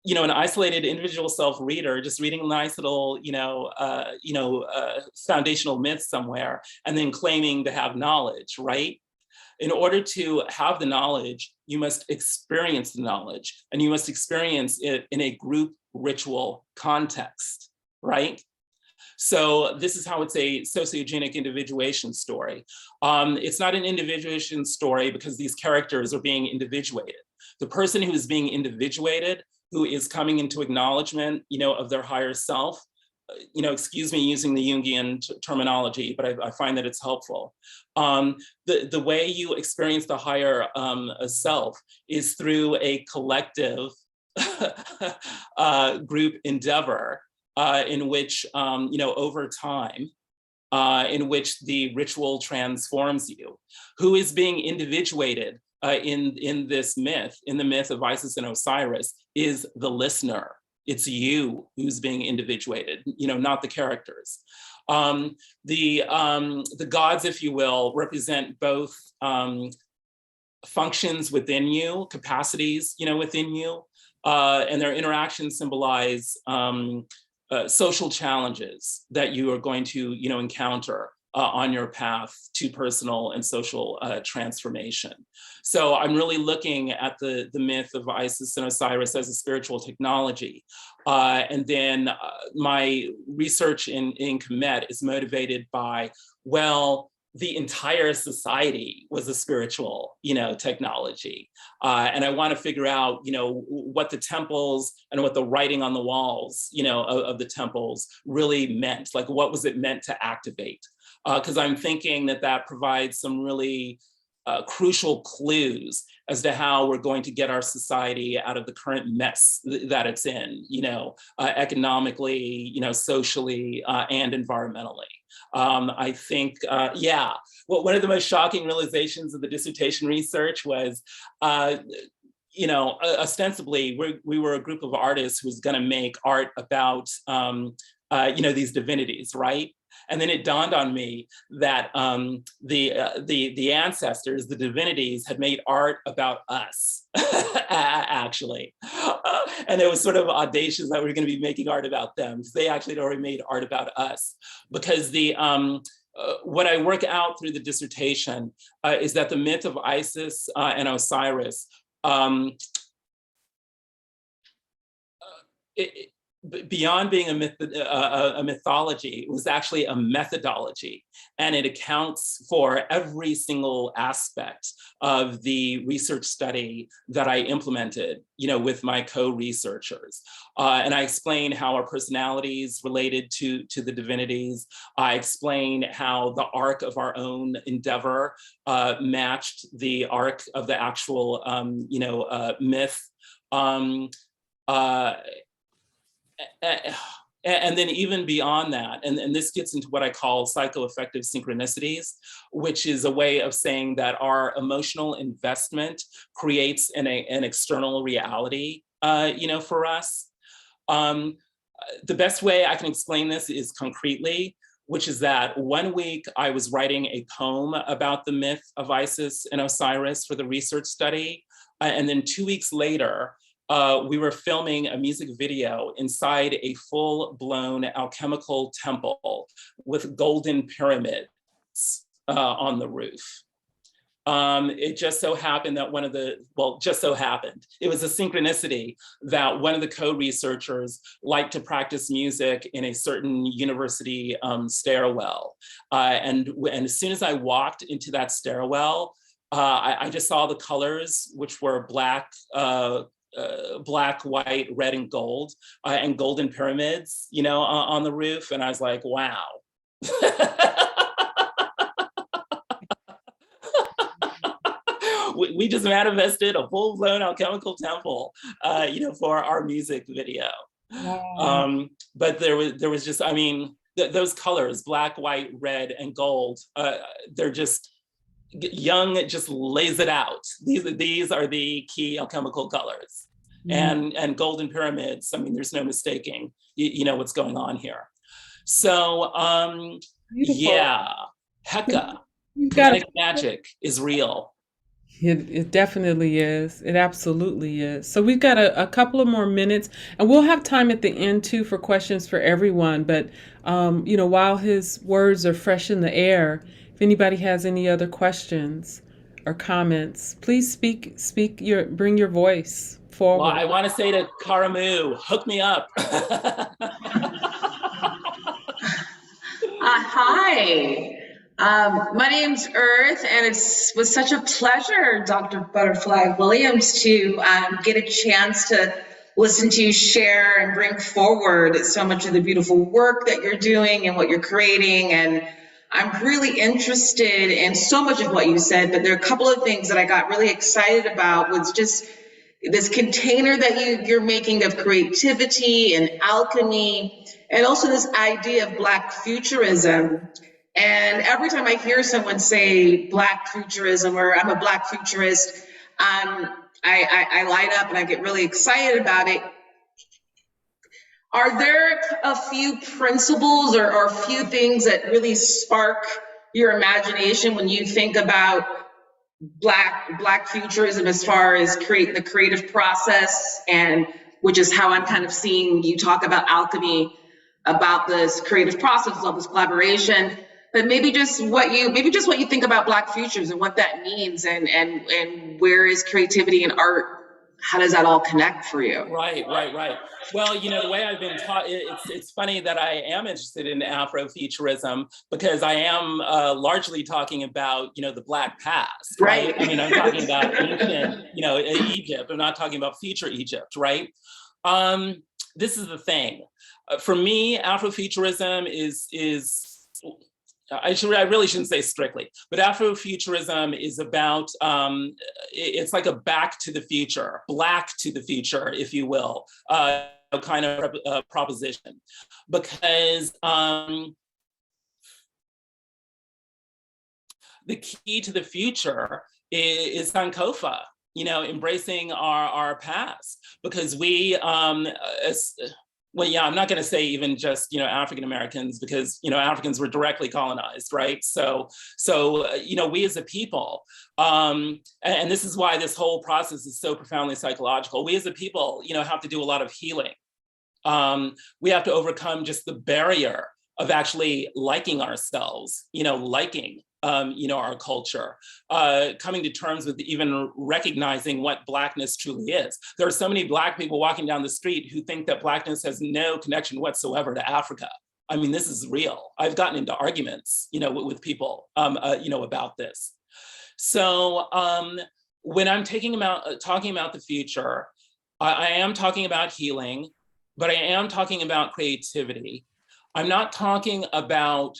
an isolated individual self-reader just reading a nice little, foundational myth somewhere and then claiming to have knowledge, right? In order to have the knowledge, you must experience the knowledge, and you must experience it in a group ritual context, right? So this is how it's a sociogenic individuation story. It's not an individuation story because these characters are being individuated. The person who is being individuated, who is coming into acknowledgement, of their higher self, excuse me using the Jungian terminology, but I find that it's helpful. The way you experience the higher self is through a collective group endeavor in which, over time, in which the ritual transforms you. Who is being individuated in this myth, in the myth of Isis and Osiris, is the listener. It's you who's being individuated, not the characters. The gods, if you will, represent both functions within you, capacities, within you, and their interactions symbolize social challenges that you are going to, encounter on your path to personal and social transformation. So I'm really looking at the myth of Isis and Osiris as a spiritual technology. And then my research in Kemet is motivated by, well, the entire society was a spiritual, technology. And I want to figure out, what the temples and what the writing on the walls, of the temples really meant. Like, what was it meant to activate? Because I'm thinking that provides some really crucial clues as to how we're going to get our society out of the current mess that it's in, economically, socially, and environmentally. I think, one of the most shocking realizations of the dissertation research was, ostensibly, we were a group of artists who was going to make art about, these divinities, right? And then it dawned on me that the ancestors, the divinities, had made art about us, actually. And it was sort of audacious that we were going to be making art about them, because they actually had already made art about us. Because what I work out through the dissertation is that the myth of Isis and Osiris, beyond being a mythology, it was actually a methodology, and it accounts for every single aspect of the research study that I implemented, with my co-researchers. And I explain how our personalities related to the divinities. I explain how the arc of our own endeavor matched the arc of the actual, myth. And then even beyond that, and this gets into what I call psychoaffective synchronicities, which is a way of saying that our emotional investment creates an external reality, for us. The best way I can explain this is concretely, which is that one week I was writing a poem about the myth of Isis and Osiris for the research study. And then 2 weeks later, we were filming a music video inside a full-blown alchemical temple with golden pyramids on the roof. It just so happened that it was a synchronicity that one of the co-researchers liked to practice music in a certain university stairwell. And as soon as I walked into that stairwell, I just saw the colors, which were black, white, red, and gold, and golden pyramids, on the roof. And I was like, wow. We just manifested a full-blown alchemical temple, for our music video. Wow. But there was just, those colors, black, white, red, and gold, they're just, Jung just lays it out. These are the key alchemical colors. And golden pyramids, there's no mistaking, what's going on here. So, yeah, Heka, kinetic magic is real. It definitely is. It absolutely is. So we've got a couple of more minutes, and we'll have time at the end too for questions for everyone. But while his words are fresh in the air, if anybody has any other questions or comments, please bring your voice forward. Well, I want to say to Karamu, hook me up. Hi. My name's Earth, and it was such a pleasure, Dr. Butterfly Williams, to get a chance to listen to you share and bring forward so much of the beautiful work that you're doing and what you're creating. And I'm really interested in so much of what you said, but there are a couple of things that I got really excited about, was just this container that you're making of creativity and alchemy, and also this idea of Black futurism. And every time I hear someone say Black futurism, or I'm a Black futurist, I light up and I get really excited about it. Are there a few principles or a few things that really spark your imagination when you think about Black futurism, as far as the creative process, and which is how I'm kind of seeing you talk about alchemy, about this creative process, of this collaboration, but maybe just what you think about Black futures and what that means, and where is creativity and art? How does that all connect for you? Right. Well, the way I've been taught, it's funny that I am interested in Afrofuturism, because I am largely talking about, the Black past, right? I'm talking about ancient, Egypt. I'm not talking about future Egypt, right? This is the thing. For me, Afrofuturism is I really shouldn't say strictly, but Afrofuturism is about, it's like a back to the future, Black to the future, if you will, kind of proposition. Because the key to the future is Sankofa, embracing our past, because we, Well, yeah, I'm not going to say even just, African Americans, because, Africans were directly colonized, right? So, we as a people, and this is why this whole process is so profoundly psychological. We as a people, have to do a lot of healing. We have to overcome just the barrier of actually liking ourselves, liking, our culture, coming to terms with even recognizing what Blackness truly is. There are so many Black people walking down the street who think that Blackness has no connection whatsoever to Africa. I mean, this is real. I've gotten into arguments, with people, about this. So when I'm talking about the future, I am talking about healing, but I am talking about creativity. I'm not talking about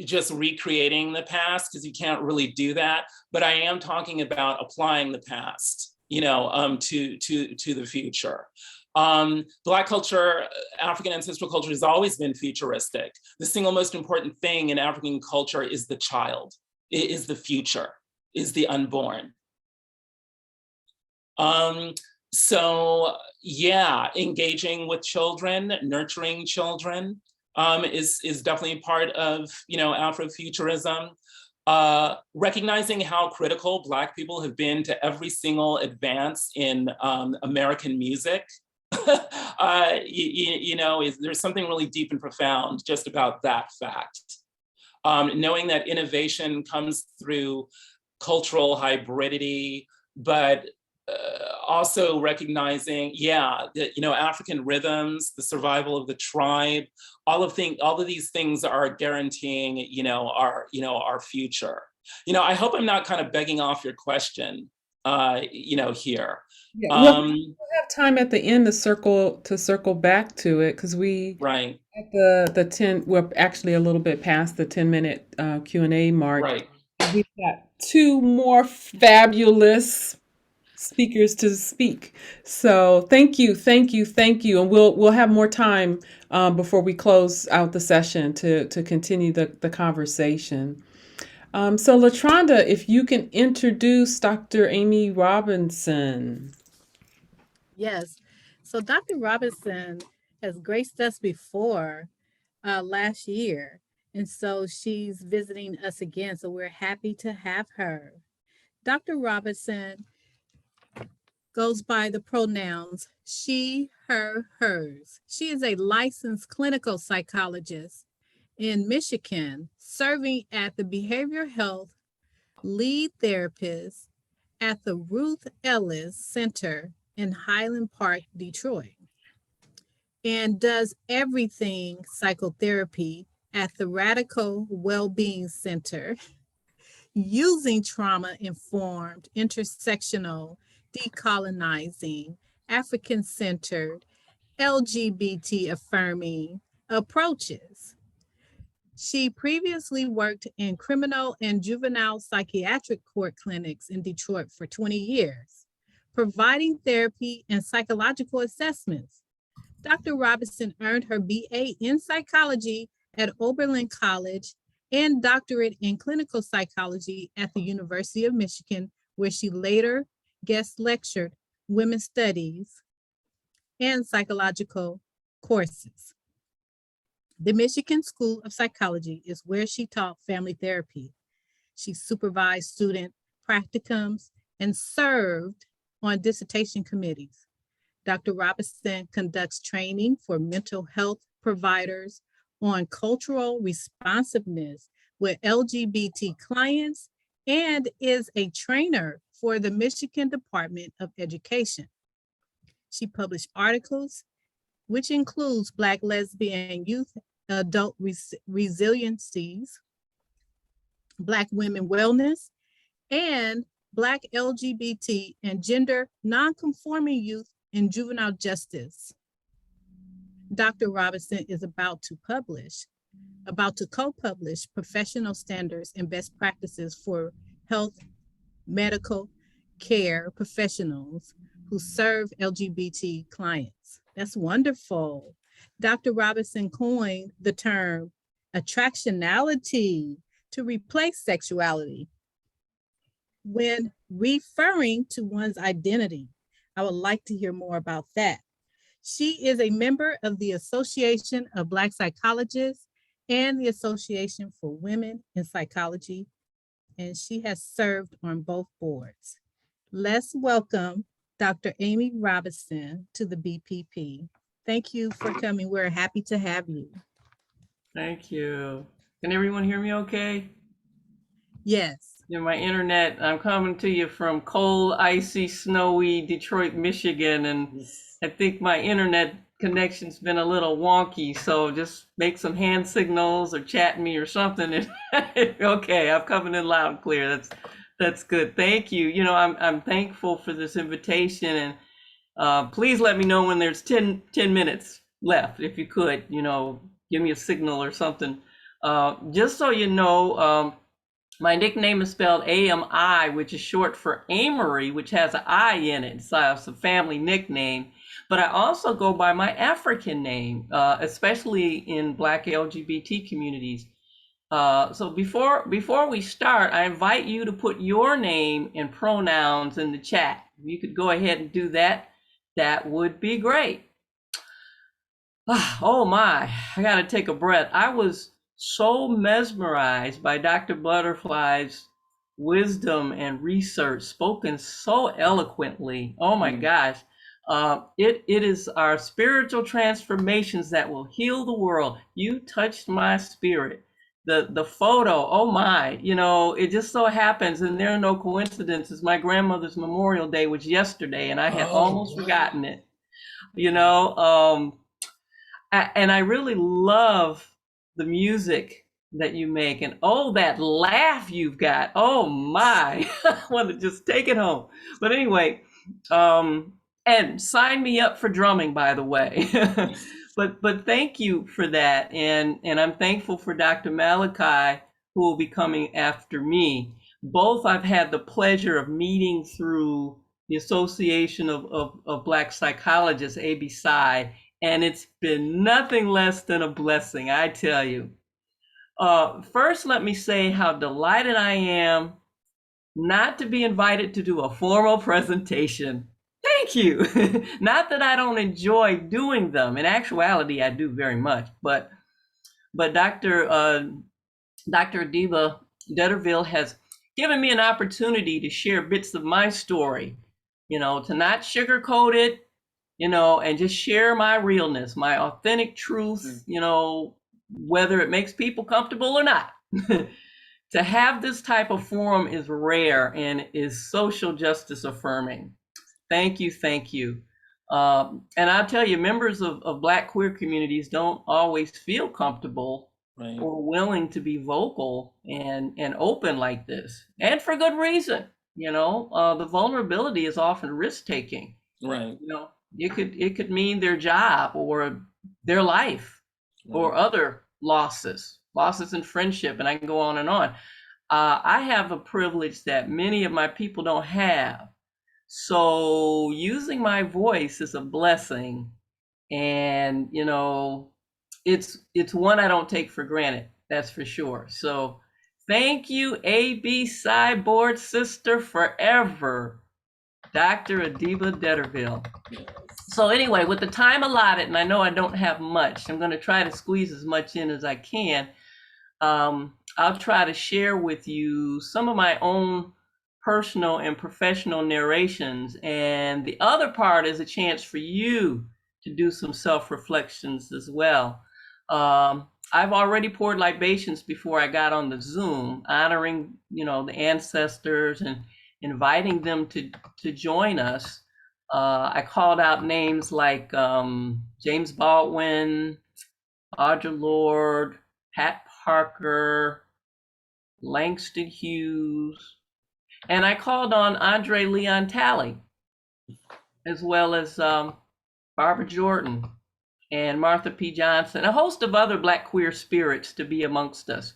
just recreating the past, because you can't really do that, but I am talking about applying the past, to the future. Black culture, African ancestral culture has always been futuristic. The single most important thing in African culture is the child, is the future, is the unborn. So yeah, engaging with children, nurturing children, is definitely part of, Afrofuturism. Recognizing how critical Black people have been to every single advance in American music. There's something really deep and profound just about that fact. Knowing that innovation comes through cultural hybridity, but also recognizing, that, African rhythms, the survival of the tribe, all of these things are guaranteeing, our future. I hope I'm not kind of begging off your question, here. Yeah, we'll have time at the end to circle back to it, because we Right. at the 10, we're actually a little bit past the 10-minute Q&A mark. Right. We've got two more fabulous speakers to speak. So thank you, and we'll have more time before we close out the session to continue the conversation. So LaTronda, if you can introduce Dr. Amy Robinson. Yes. So Dr. Robinson has graced us before last year. And so she's visiting us again. So we're happy to have her. Dr. Robinson goes by the pronouns she, her, hers. She is a licensed clinical psychologist in Michigan, serving at the Behavioral Health Lead Therapist at the Ruth Ellis Center in Highland Park, Detroit, and does everything psychotherapy at the Radical Wellbeing Center using trauma-informed, intersectional, decolonizing, African-centered, LGBT affirming approaches. She previously worked in criminal and juvenile psychiatric court clinics in Detroit for 20 years, providing therapy and psychological assessments. Dr. Robinson earned her BA in psychology at Oberlin College and doctorate in clinical psychology at the University of Michigan, where she later guest lectured women's studies and psychological courses. The Michigan School of Psychology is where she taught family therapy. She supervised student practicums and served on dissertation committees. Dr. Robinson conducts training for mental health providers on cultural responsiveness with LGBT clients and is a trainer for the Michigan Department of Education. She published articles, which includes Black lesbian youth adult resiliencies, Black women wellness, and Black LGBT and gender nonconforming youth in juvenile justice. Dr. Robinson is about to co-publish professional standards and best practices for health, medical care professionals who serve LGBT clients. That's wonderful. Dr. Robinson coined the term attractionality to replace sexuality when referring to one's identity. I would like to hear more about that. She is a member of the Association of Black Psychologists and the Association for Women in Psychology, and she has served on both boards. Let's welcome Dr. Amy Robinson to the BPP. Thank you for coming. We're happy to have you. Thank you. Can everyone hear me okay? Yes. Yeah, my internet, I'm coming to you from cold, icy, snowy Detroit, Michigan, and I think my internet connection's been a little wonky, so just make some hand signals or chat me or something. Okay, I'm coming in loud and clear. That's good. Thank you. You know, I'm thankful for this invitation, and please let me know when there's 10 minutes left, if you could, you know, give me a signal or something. Just so you know, my nickname is spelled AMI, which is short for Amorie, which has an I in it. So it's a family nickname. But I also go by my African name, especially in Black LGBT communities. So before we start, I invite you to put your name and pronouns in the chat. If you could go ahead and do that, that would be great. Oh my, I gotta take a breath. I was so mesmerized by Dr. Butterfly's wisdom and research, spoken so eloquently. Oh my gosh. It is our spiritual transformations that will heal the world. You touched my spirit. The photo, oh my, you know, it just so happens, and there are no coincidences. My grandmother's Memorial Day was yesterday, and I had almost forgotten it. You know, and I really love the music that you make, and oh, that laugh you've got. Oh my, I want to just take it home. But anyway, and sign me up for drumming, by the way. But thank you for that, and I'm thankful for Dr. Malakai, who will be coming after me. Both I've had the pleasure of meeting through the Association of Black Psychologists, ABPSI, and it's been nothing less than a blessing, I tell you. First, let me say how delighted I am not to be invited to do a formal presentation. Thank you. Not that I don't enjoy doing them. In actuality, I do very much. But Dr. Adiba Detterville has given me an opportunity to share bits of my story, you know, to not sugarcoat it, you know, and just share my realness, my authentic truth, you know, whether it makes people comfortable or not. To have this type of forum is rare and is social justice affirming. Thank you, thank you. And I'll tell you, members of Black queer communities don't always feel comfortable or willing to be vocal and open like this, and for good reason. You know, the vulnerability is often risk-taking. Right. You know, it could mean their job or their life or other losses in friendship, and I can go on and on. I have a privilege that many of my people don't have. So using my voice is a blessing, and you know, it's one I don't take for granted, that's for sure. So thank you, ABPSI board sister forever, Dr. Adiba Detterville. So anyway, with the time allotted, and I know I don't have much, I'm going to try to squeeze as much in as I can. I'll try to share with you some of my own personal and professional narrations, and the other part is a chance for you to do some self-reflections as well. I've already poured libations before I got on the Zoom, honoring, you know, the ancestors and inviting them to join us. I called out names like James Baldwin, Audre Lorde, Pat Parker, Langston Hughes, and I called on Andre Leon Talley, as well as Barbara Jordan and Martha P. Johnson, a host of other Black queer spirits to be amongst us,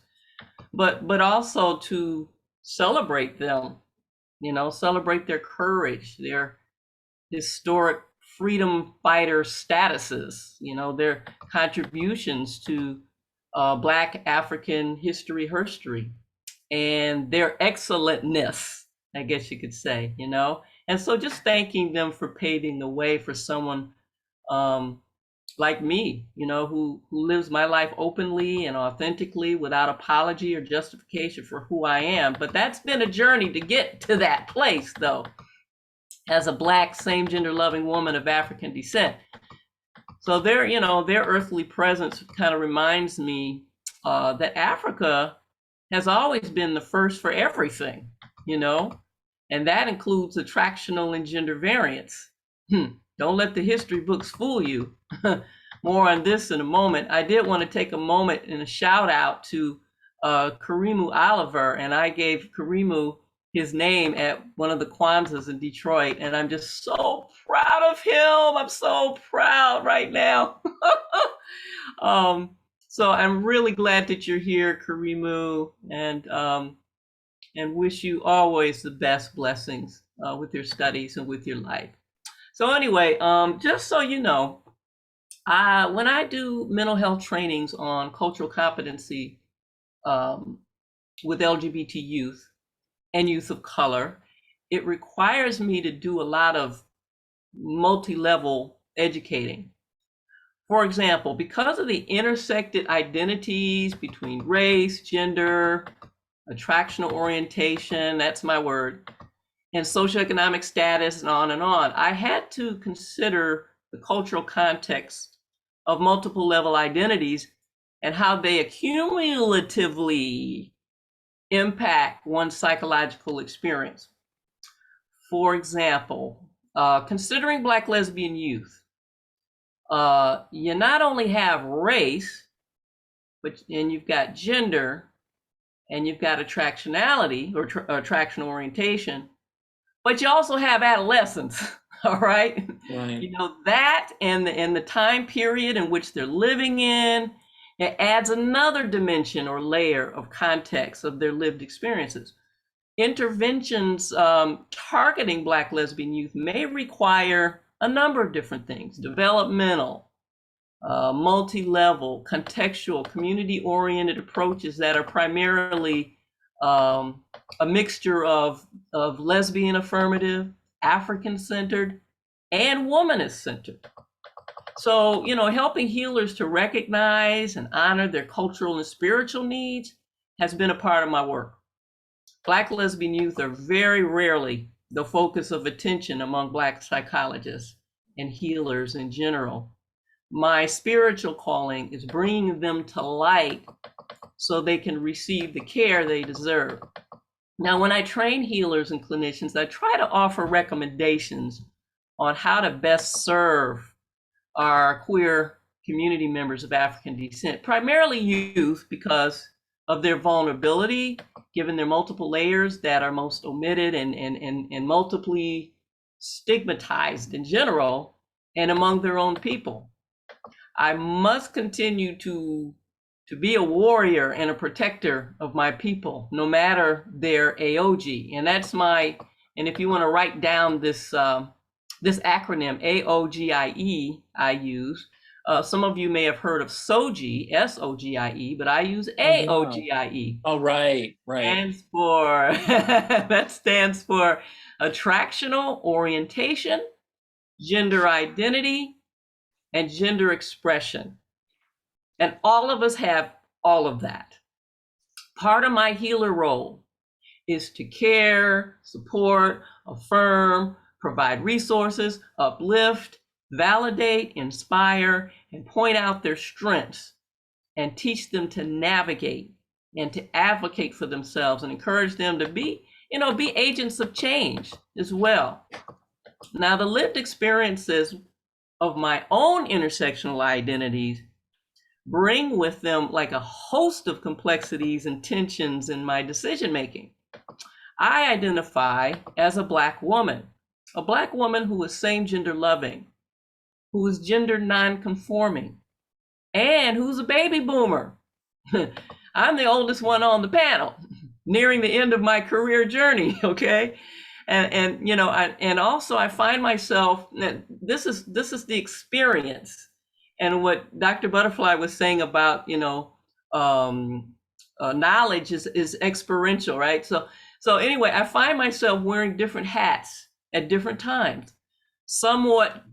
but also to celebrate them, you know, celebrate their courage, their historic freedom fighter statuses, you know, their contributions to Black African history, and their excellentness, I guess you could say, you know. And so just thanking them for paving the way for someone like me, who lives my life openly and authentically without apology or justification for who I am. But that's been a journey to get to that place, though, as a Black, same gender loving woman of African descent. So their earthly presence kind of reminds me that Africa has always been the first for everything, and that includes attractional and gender variance. Don't let the history books fool you. More on this in a moment. I did want to take a moment and a shout out to Karimu Oliver, and I gave Karimu his name at one of the Kwanzas in Detroit, and I'm just so proud of him. I'm so proud right now. So I'm really glad that you're here, Karimu, and wish you always the best blessings with your studies and with your life. So anyway, just so you know, when I do mental health trainings on cultural competency with LGBT youth and youth of color, it requires me to do a lot of multi-level educating. For example, because of the intersected identities between race, gender, attractional orientation, that's my word, and socioeconomic status, and on, I had to consider the cultural context of multiple level identities and how they accumulatively impact one's psychological experience. For example, considering Black lesbian youth, you not only have race, and you've got gender, and you've got attractionality or attractional orientation, but you also have adolescence. All right. Right. That and the time period in which they're living in, it adds another dimension or layer of context of their lived experiences. Interventions targeting Black lesbian youth may require a number of different things: developmental, multi-level, contextual, community-oriented approaches that are primarily a mixture of lesbian affirmative, African-centered, and womanist-centered. So, helping healers to recognize and honor their cultural and spiritual needs has been a part of my work. Black lesbian youth are very rarely the focus of attention among Black psychologists and healers in general. My spiritual calling is bringing them to light so they can receive the care they deserve. Now, when I train healers and clinicians, I try to offer recommendations on how to best serve our queer community members of African descent, primarily youth, because of their vulnerability, given their multiple layers that are most omitted and multiply stigmatized in general and among their own people. I must continue to be a warrior and a protector of my people, no matter their AOG. And that's and if you want to write down this acronym, AOGIE, I use. Some of you may have heard of SOGIE, SOGIE, but I use AOGIE. Oh, right. That stands for attractional orientation, gender identity, and gender expression. And all of us have all of that. Part of my healer role is to care, support, affirm, provide resources, uplift, validate, inspire, and point out their strengths and teach them to navigate and to advocate for themselves and encourage them to be agents of change as well. Now, the lived experiences of my own intersectional identities bring with them like a host of complexities and tensions in my decision making. I identify as a Black woman who is same gender loving, who is gender non-conforming, and who's a baby boomer. I'm the oldest one on the panel, nearing the end of my career journey, okay? And also I find myself, this is the experience. And what Dr. Butterfly was saying about, knowledge is experiential, right? So anyway, I find myself wearing different hats at different times, somewhat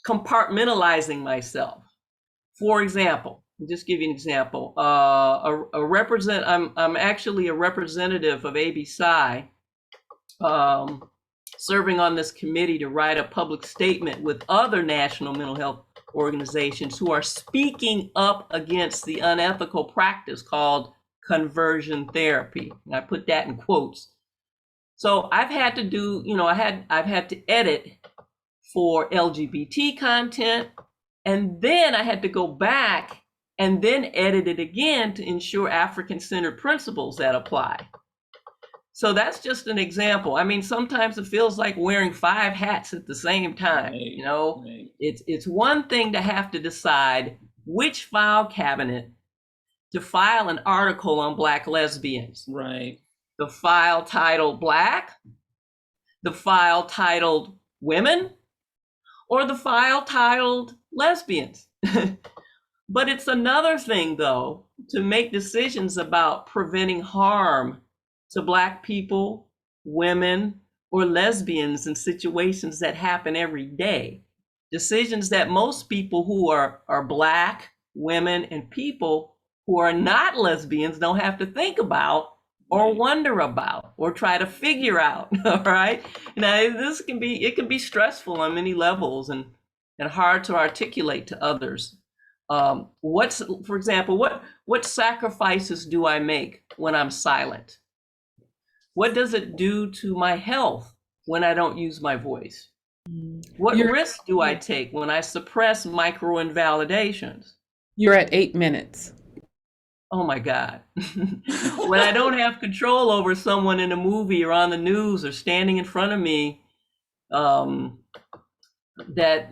compartmentalizing myself. For example, I'll just give you an example. I'm actually a representative of ABSI, serving on this committee to write a public statement with other national mental health organizations who are speaking up against the unethical practice called conversion therapy. And I put that in quotes. So I've had to do, I've had to edit for LGBT content, and then I had to go back and then edit it again to ensure African-centered principles that apply. So that's just an example. I mean, sometimes it feels like wearing 5 hats at the same time. Right. It's one thing to have to decide which file cabinet to file an article on Black lesbians. Right. The file titled Black, the file titled Women, or the file titled Lesbians. But it's another thing, though, to make decisions about preventing harm to Black people, women, or lesbians in situations that happen every day. Decisions that most people who are Black, women, and people who are not lesbians don't have to think about or wonder about or try to figure out. All right. Now, it can be stressful on many levels and hard to articulate to others. For example, what sacrifices do I make when I'm silent? What does it do to my health when I don't use my voice? What risks do I take when I suppress micro invalidations? You're at 8 minutes. Oh my God. When I don't have control over someone in a movie or on the news or standing in front of me, that,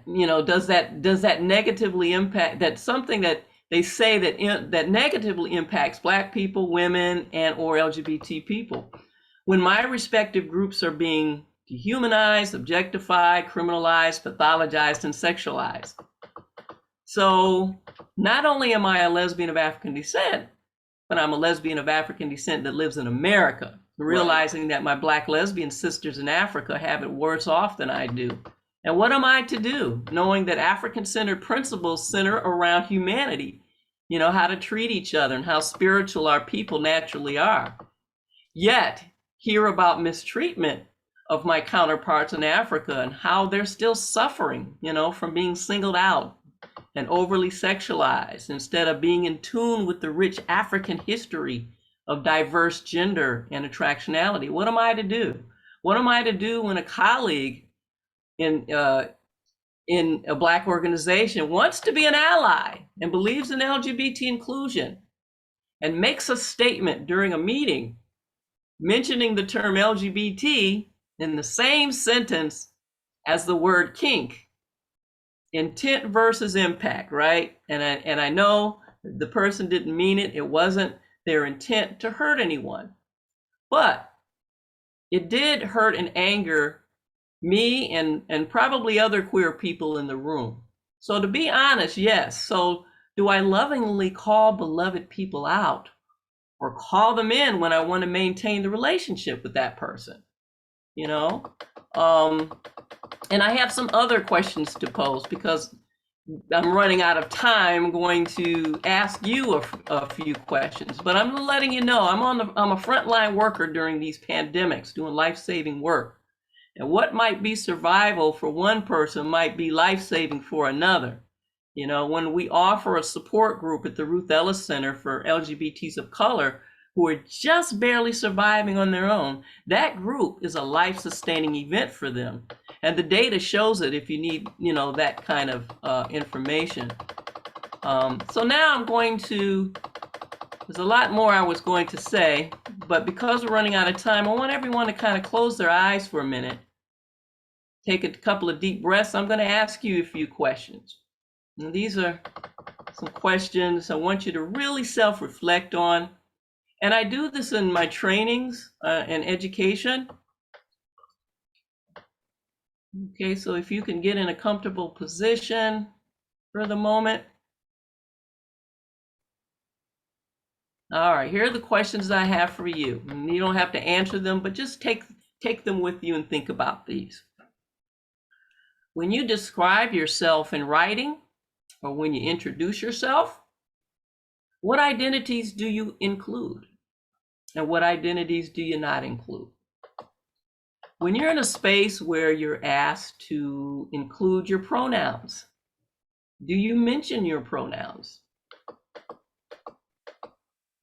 does that negatively impact, that's something that they say that negatively impacts Black people, women, and or LGBT people. When my respective groups are being dehumanized, objectified, criminalized, pathologized, and sexualized. So not only am I a lesbian of African descent, but I'm a lesbian of African descent that lives in America, realizing that my Black lesbian sisters in Africa have it worse off than I do. And what am I to do, knowing that African-centered principles center around humanity, how to treat each other and how spiritual our people naturally are. Yet, hear about mistreatment of my counterparts in Africa and how they're still suffering, from being singled out and overly sexualized instead of being in tune with the rich African history of diverse gender and attractionality. What am I to do? What am I to do when a colleague in a Black organization wants to be an ally and believes in LGBT inclusion and makes a statement during a meeting mentioning the term LGBT in the same sentence as the word kink? Intent versus impact, right? And I know the person didn't mean it. It wasn't their intent to hurt anyone, but it did hurt and anger me and probably other queer people in the room. So to be honest, yes. So do I lovingly call beloved people out or call them in when I want to maintain the relationship with that person? And I have some other questions to pose because I'm running out of time. I'm going to ask you a few questions, but I'm letting you know I'm a frontline worker during these pandemics, doing life-saving work. And what might be survival for one person might be life-saving for another. When we offer a support group at the Ruth Ellis Center for LGBTs of color who are just barely surviving on their own, that group is a life-sustaining event for them. And the data shows it if you need, that kind of information. So now there's a lot more I was going to say, but because we're running out of time, I want everyone to kind of close their eyes for a minute, take a couple of deep breaths. I'm going to ask you a few questions. And these are some questions I want you to really self-reflect on. And I do this in my trainings and education. Okay, so if you can get in a comfortable position for the moment. All right, here are the questions I have for you. And you don't have to answer them, but just take them with you and think about these. When you describe yourself in writing or when you introduce yourself, what identities do you include? And what identities do you not include? When you're in a space where you're asked to include your pronouns, do you mention your pronouns?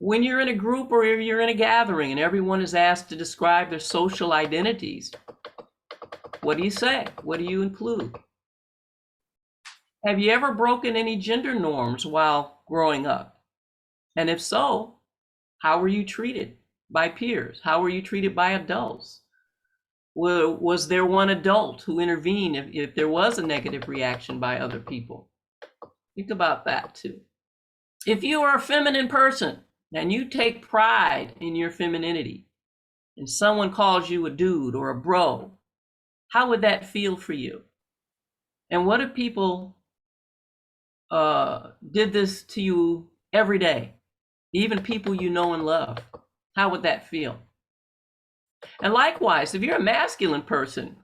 When you're in a group or you're in a gathering and everyone is asked to describe their social identities, what do you say? What do you include? Have you ever broken any gender norms while growing up? And if so, how were you treated by peers? How were you treated by adults? Was there one adult who intervened if there was a negative reaction by other people? Think about that too. If you are a feminine person and you take pride in your femininity and someone calls you a dude or a bro, how would that feel for you? And what if people did this to you every day, even people you know and love? How would that feel? And likewise, if you're a masculine person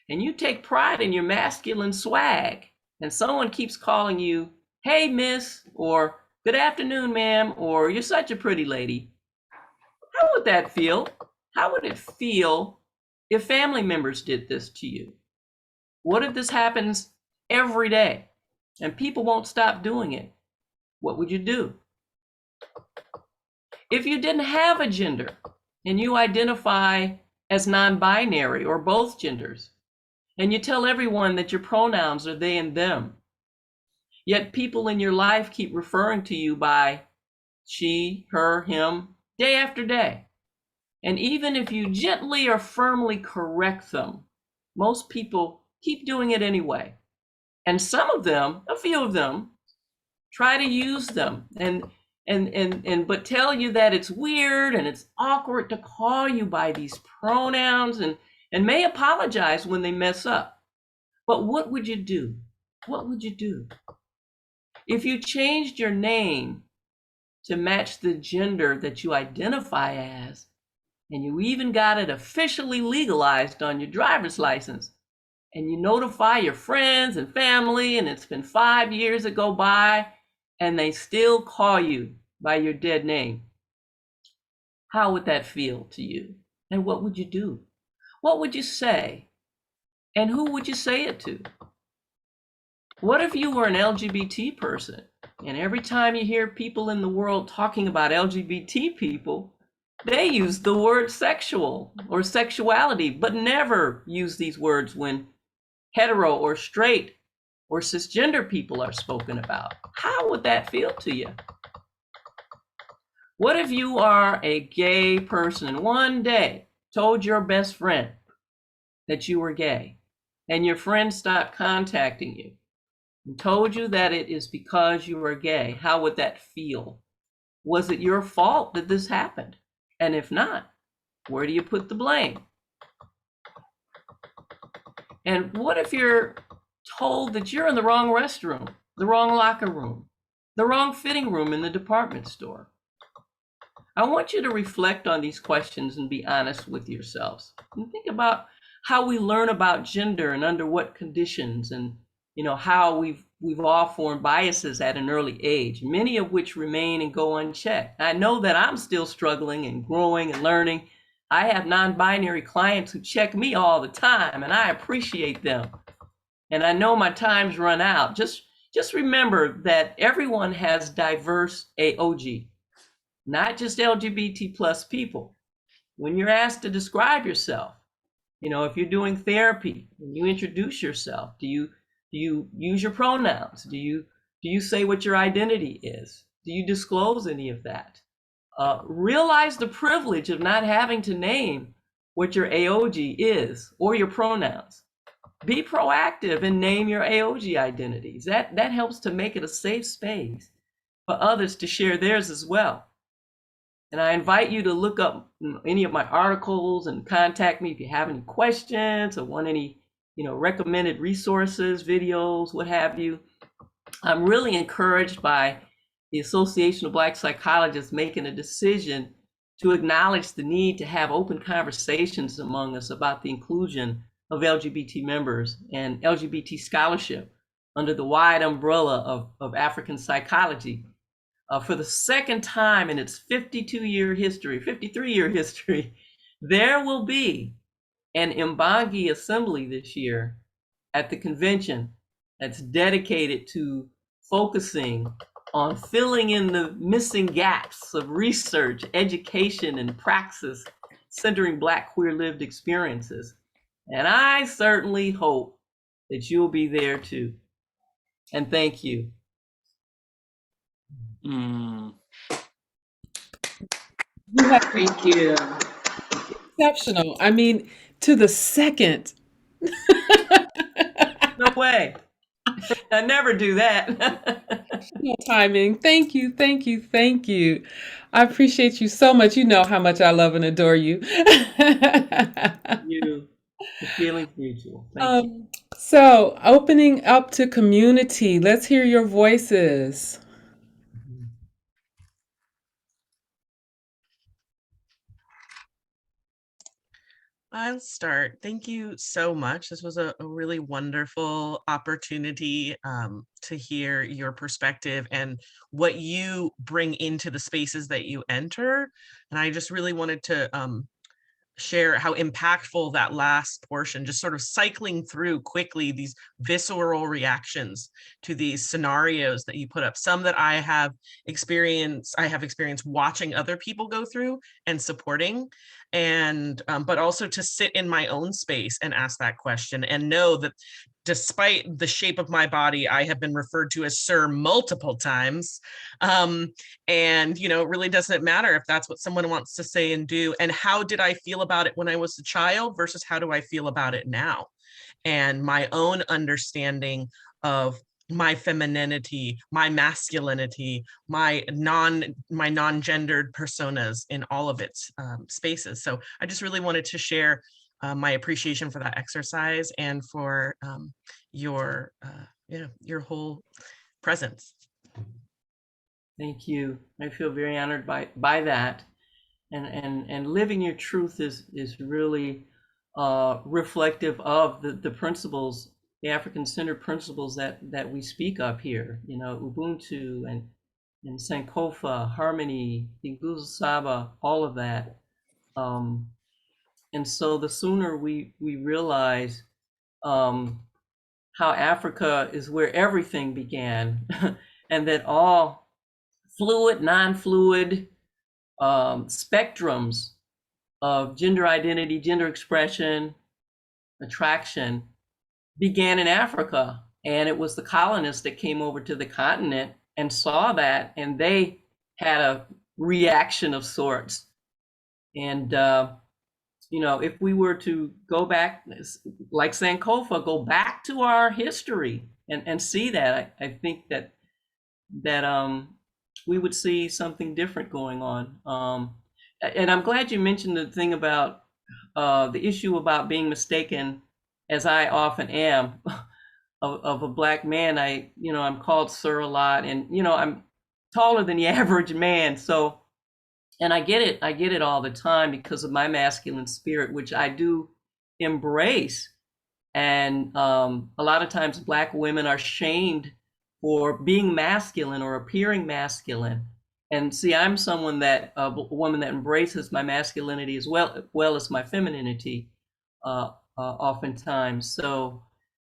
and you take pride in your masculine swag and someone keeps calling you, hey, miss, or good afternoon, ma'am, or you're such a pretty lady, how would that feel? How would it feel if family members did this to you? What if this happens every day and people won't stop doing it? What would you do? If you didn't have a gender and you identify as non-binary or both genders, and you tell everyone that your pronouns are they and them, yet people in your life keep referring to you by she, her, him, day after day. And even if you gently or firmly correct them, most people keep doing it anyway. And some of them, a few of them, try to use them but tell you that it's weird and it's awkward to call you by these pronouns and may apologize when they mess up. But what would you do? What would you do? If you changed your name to match the gender that you identify as, and you even got it officially legalized on your driver's license, and you notify your friends and family, and it's been 5 years that go by, and they still call you by your dead name, how would that feel to you? And what would you do? What would you say? And who would you say it to? What if you were an LGBT person, and every time you hear people in the world talking about LGBT people, they use the word sexual or sexuality, but never use these words when hetero or straight or cisgender people are spoken about? How would that feel to you? What if you are a gay person and one day told your best friend that you were gay, and your friend stopped contacting you and told you that it is because you were gay? How would that feel? Was it your fault that this happened? And if not, where do you put the blame? And what if you're told that you're in the wrong restroom, the wrong locker room, the wrong fitting room in the department store? I want you to reflect on these questions and be honest with yourselves. And think about how we learn about gender and under what conditions, and how we've all formed biases at an early age, many of which remain and go unchecked. I know that I'm still struggling and growing and learning. I have non-binary clients who check me all the time, and I appreciate them. And I know my time's run out. Just remember that everyone has diverse AOG, not just LGBT plus people. When you're asked to describe yourself, if you're doing therapy, when you introduce yourself, do you use your pronouns? Do you say what your identity is? Do you disclose any of that? Realize the privilege of not having to name what your AOG is or your pronouns. Be proactive and name your AOG identities. That helps to make it a safe space for others to share theirs as well. And I invite you to look up any of my articles and contact me if you have any questions or want any, recommended resources, videos, what have you. I'm really encouraged by the Association of Black Psychologists making a decision to acknowledge the need to have open conversations among us about the inclusion of LGBT members and LGBT scholarship under the wide umbrella of African psychology. For the second time in its 53-year history, there will be an Mbangi assembly this year at the convention that's dedicated to focusing on filling in the missing gaps of research, education, and praxis centering Black queer lived experiences. And I certainly hope that you'll be there too. And thank you. Mm. Thank you. Exceptional. I mean, to the second. No way. I never do that. No timing. Thank you, thank you, thank you. I appreciate you so much. You know how much I love and adore you. You, the feeling's mutual. Thank you. So, opening up to community, let's hear your voices. I'll start. Thank you so much. This was a really wonderful opportunity to hear your perspective and what you bring into the spaces that you enter. And I just really wanted to share how impactful that last portion, just sort of cycling through quickly these visceral reactions to these scenarios that you put up, some that I have experienced watching other people go through and supporting, and but also to sit in my own space and ask that question and know that despite the shape of my body, I have been referred to as sir multiple times. And, it really doesn't matter if that's what someone wants to say and do. And how did I feel about it when I was a child versus how do I feel about it now? And my own understanding of my femininity, my masculinity, my non-gendered personas in all of its spaces. So I just really wanted to share my appreciation for that exercise and for your whole presence. Thank you. I feel very honored by that, and living your truth is really reflective of the principles, the African-centered principles that we speak of here. Ubuntu and Sankofa, harmony, Iguzu Saba, all of that. And so the sooner we realize how Africa is where everything began, and that all fluid, non-fluid spectrums of gender identity, gender expression, attraction began in Africa. And it was the colonists that came over to the continent and saw that, and they had a reaction of sorts. And if we were to go back, like Sankofa, go back to our history and see that, I think that we would see something different going on. And I'm glad you mentioned the thing about the issue about being mistaken, as I often am, of a Black man. I'm called sir a lot, and I'm taller than the average man. So, and I get it all the time because of my masculine spirit, which I do embrace. And a lot of times Black women are shamed for being masculine or appearing masculine. And see, I'm a woman that embraces my masculinity as well as my femininity, oftentimes. So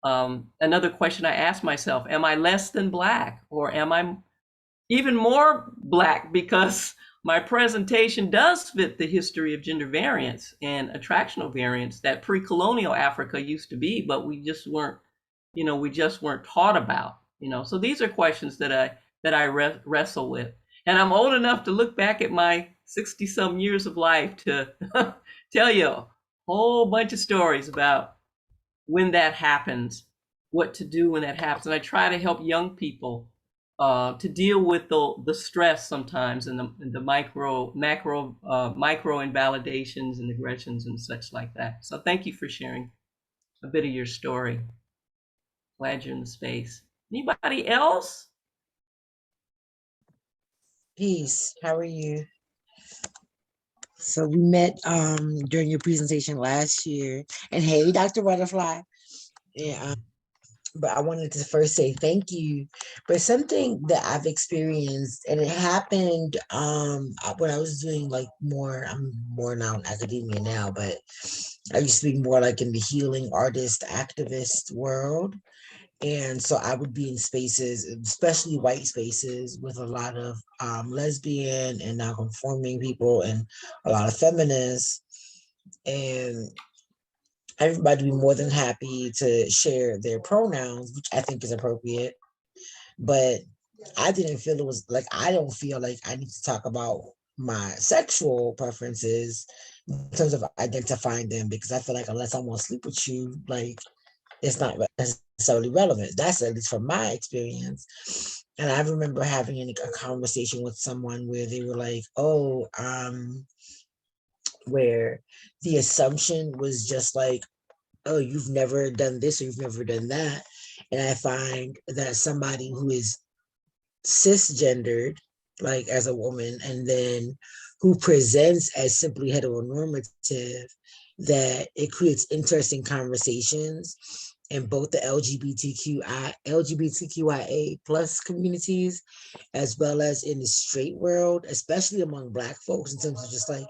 another question I ask myself, am I less than Black, or am I even more Black because my presentation does fit the history of gender variance and attractional variance that pre-colonial Africa used to be, but we just weren't taught about. So these are questions that I wrestle with, and I'm old enough to look back at my 60-some years of life to tell you a whole bunch of stories about when that happens, what to do when that happens, and I try to help young people to deal with the stress sometimes and the macro invalidations and aggressions and such like that. So thank you for sharing a bit of your story. Glad you're in the space. Anybody else? Peace. How are you? So we met during your presentation last year. And hey, Dr. Butterfly. Yeah, but I wanted to first say thank you. But something that I've experienced, and it happened when I was doing like more, I'm more now in academia now, but I used to be more like in the healing artist activist world. And so I would be in spaces, especially white spaces, with a lot of lesbian and non-conforming people and a lot of feminists. And everybody would be more than happy to share their pronouns, which I think is appropriate. But I didn't feel it was like, I don't feel like I need to talk about my sexual preferences in terms of identifying them, because I feel like unless I want to sleep with you, like it's not necessarily relevant. That's at least from my experience. And I remember having a conversation with someone where they were like, "Oh, where the assumption was just like, oh, you've never done this or you've never done that." And I find that somebody who is cisgendered, like as a woman, and then who presents as simply heteronormative, that it creates interesting conversations in both the LGBTQIA plus communities, as well as in the straight world, especially among Black folks, in terms of just like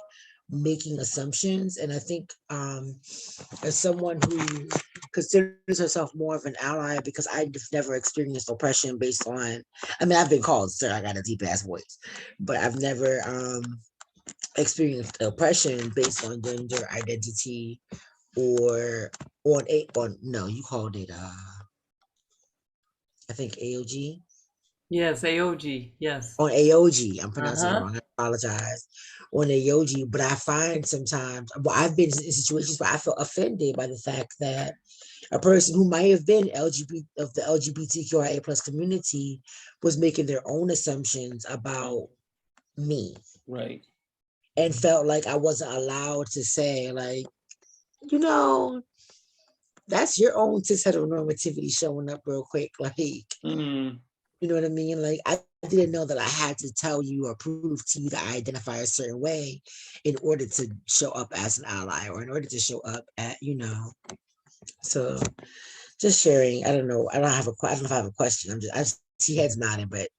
making assumptions. And I think as someone who considers herself more of an ally, because I've never experienced oppression based on, I mean, I've been called, sir, I got a deep ass voice, but I've never experienced oppression based on gender identity or on no, you called it I think AOG. Yes, AOG. Yes. On AOG, I'm pronouncing it Uh-huh. wrong. I apologize. On AOG, but I find sometimes, well, I've been in situations where I feel offended by the fact that a person who might have been LGBT of the LGBTQIA plus community was making their own assumptions about me, Right. and felt like I wasn't allowed to say, like, you know, that's your own cis heteronormativity showing up real quick. Like, Mm-hmm. you know what I mean? Like, I didn't know that I had to tell you or prove to you that I identify a certain way in order to show up as an ally, or in order to show up at, so just sharing. I don't know. I don't know if I have a question. I see heads nodding, but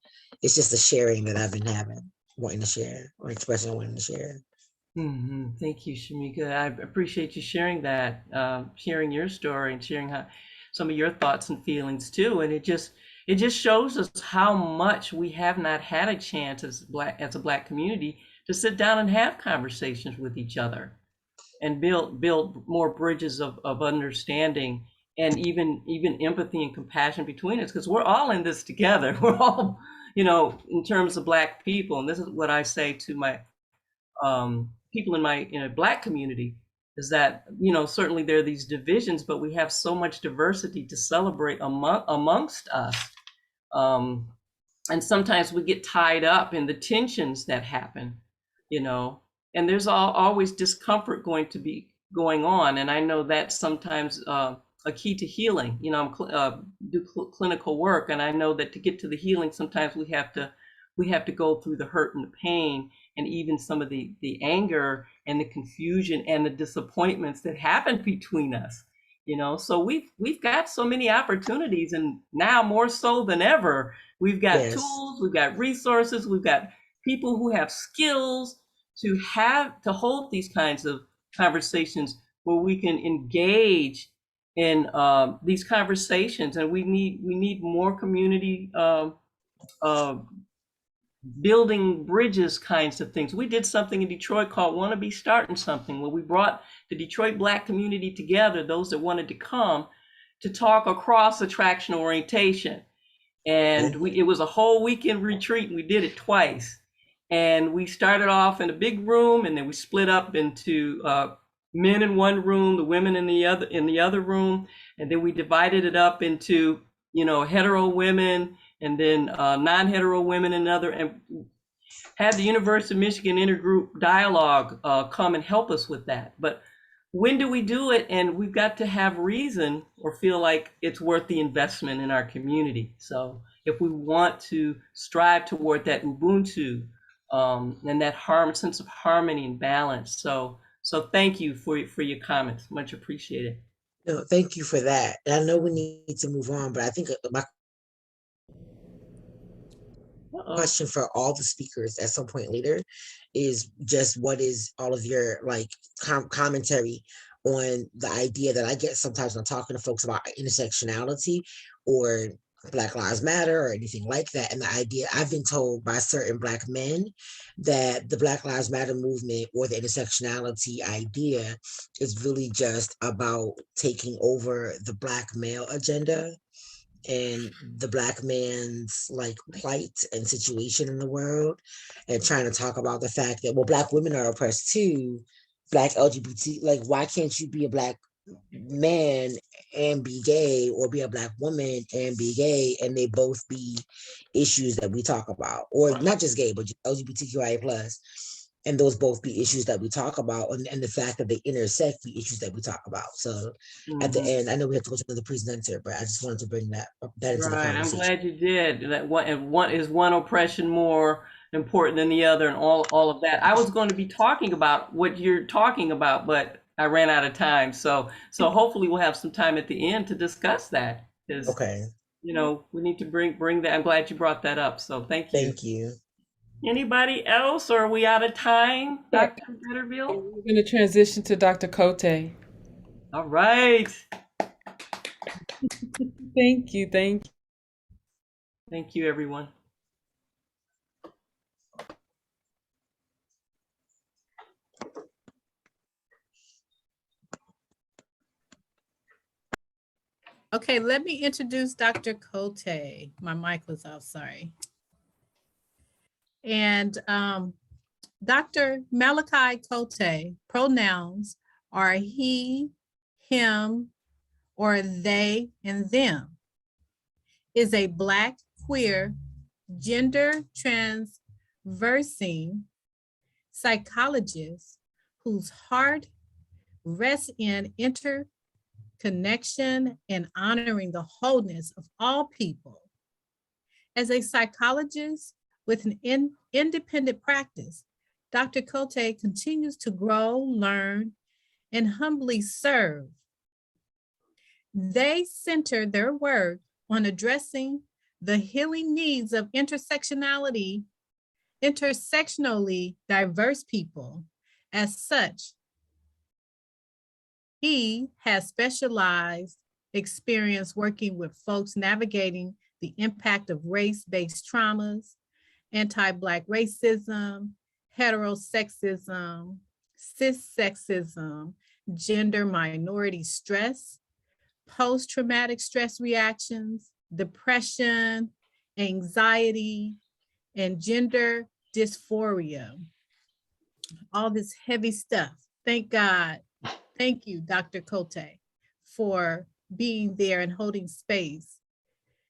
it's just a sharing that I've been having, wanting to share, or expressing wanting to share. Thank you, Shamika. I appreciate you sharing that, sharing your story and sharing how some of your thoughts and feelings too. And it just shows us how much we have not had a chance as a Black community to sit down and have conversations with each other and build more bridges of understanding, and even empathy and compassion between us, because we're all in this together. We're all, in terms of Black people, and this is what I say to my people in my Black community, is that certainly there are these divisions, but we have so much diversity to celebrate amongst us. And sometimes we get tied up in the tensions that happen, and there's always discomfort going to be going on. And I know that's sometimes a key to healing. Do clinical work, and I know that to get to the healing, sometimes we have to go through the hurt and the pain, and even some of the anger and the confusion and the disappointments that happen between us. So we've got so many opportunities, and now more so than ever, we've got Yes. tools, we've got resources, we've got people who have skills to hold these kinds of conversations, where we can engage in these conversations. And we need more community building bridges kinds of things. We did something in Detroit called "Want to Be Starting Something," where we brought the Detroit Black community together, those that wanted to come, to talk across attraction orientation. And it was a whole weekend retreat, and we did it twice. And we started off in a big room, and then we split up into men in one room, the women in the other room, and then we divided it up into hetero women, and then non-hetero women in another, and had the University of Michigan intergroup dialogue come and help us with that. But when do we do it? And we've got to have reason, or feel like it's worth the investment in our community. So if we want to strive toward that Ubuntu and that sense of harmony and balance. So thank you for your comments. Much appreciated. No, thank you for that. And I know we need to move on, but I think my question for all the speakers at some point later is just what is all of your like commentary on the idea that I get sometimes when I'm talking to folks about intersectionality or Black Lives Matter or anything like that. And the idea I've been told by certain Black men that the Black Lives Matter movement or the intersectionality idea is really just about taking over the Black male agenda and the Black man's like plight and situation in the world, and trying to talk about the fact that, well, Black women are oppressed too, Black LGBT, like why can't you be a Black man and be gay, or be a Black woman and be gay, and they both be issues that we talk about, or not just gay but LGBTQIA plus, and those both be issues that we talk about, and the fact that they intersect the issues that we talk about. So at the end, I know we have to go to another presenter, but I just wanted to bring that into the Right, I'm conversation. glad you did. That one oppression more important than the other, and all of that. I was going to be talking about what you're talking about, but I ran out of time. So hopefully we'll have some time at the end to discuss that. Because Okay, we need to bring that. I'm glad you brought that up. So thank you. thank you. Anybody else, or are we out of time, Yeah. Dr. Bitterville? We're going to transition to Dr. Cote. All right. Thank you. Thank you. Thank you, everyone. Okay, let me introduce Dr. Cote. My mic was off, sorry. And Dr. Malakai Cote, pronouns are he, him, or they and them, is a Black, queer, gender transversing psychologist whose heart rests in interconnection and honoring the wholeness of all people. As a psychologist with an independent practice, Dr. Cote continues to grow, learn, and humbly serve. They center their work on addressing the healing needs of intersectionally diverse people. As such, he has specialized experience working with folks navigating the impact of race-based traumas, anti-Black racism, heterosexism, cissexism, gender minority stress, post-traumatic stress reactions, depression, anxiety, and gender dysphoria. All this heavy stuff. Thank God. Thank you, Dr. Cote, for being there and holding space.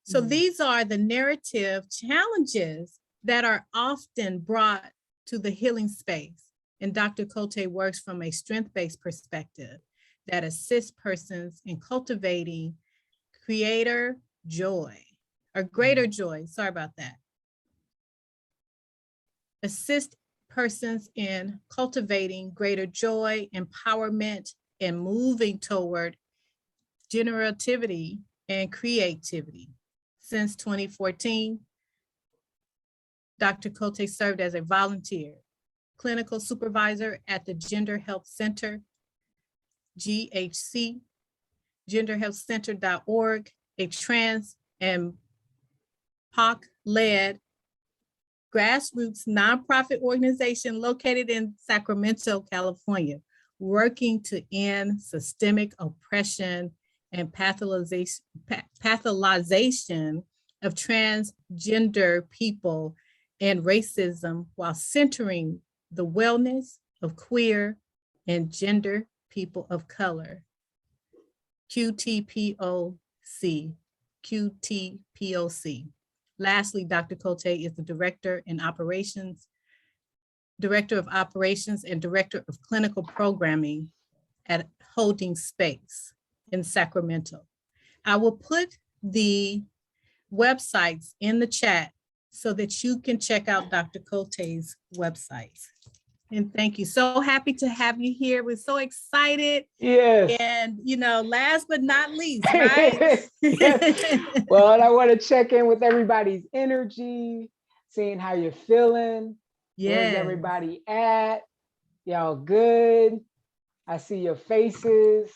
So these are the narrative challenges that are often brought to the healing space. And Dr. Cote works from a strength-based perspective that assists persons in cultivating greater joy. Sorry about that. Assist persons in cultivating greater joy, empowerment, and moving toward generativity and creativity. Since 2014, Dr. Cote served as a volunteer, clinical supervisor at the Gender Health Center, GHC, genderhealthcenter.org, a trans and POC-led grassroots nonprofit organization located in Sacramento, California, working to end systemic oppression and pathologization of transgender people and racism while centering the wellness of queer and gender people of color. QTPOC. Lastly, Dr. Cote is the Director of Operations and Director of Clinical Programming at Holding Space in Sacramento. I will put the websites in the chat so that you can check out Dr. Cote's websites. And thank you. So happy to have you here. We're so excited. Yes. And, last but not least, right? Yes. Well, I want to check in with everybody's energy, seeing how you're feeling. Where's Yes. everybody at? Y'all good? I see your faces.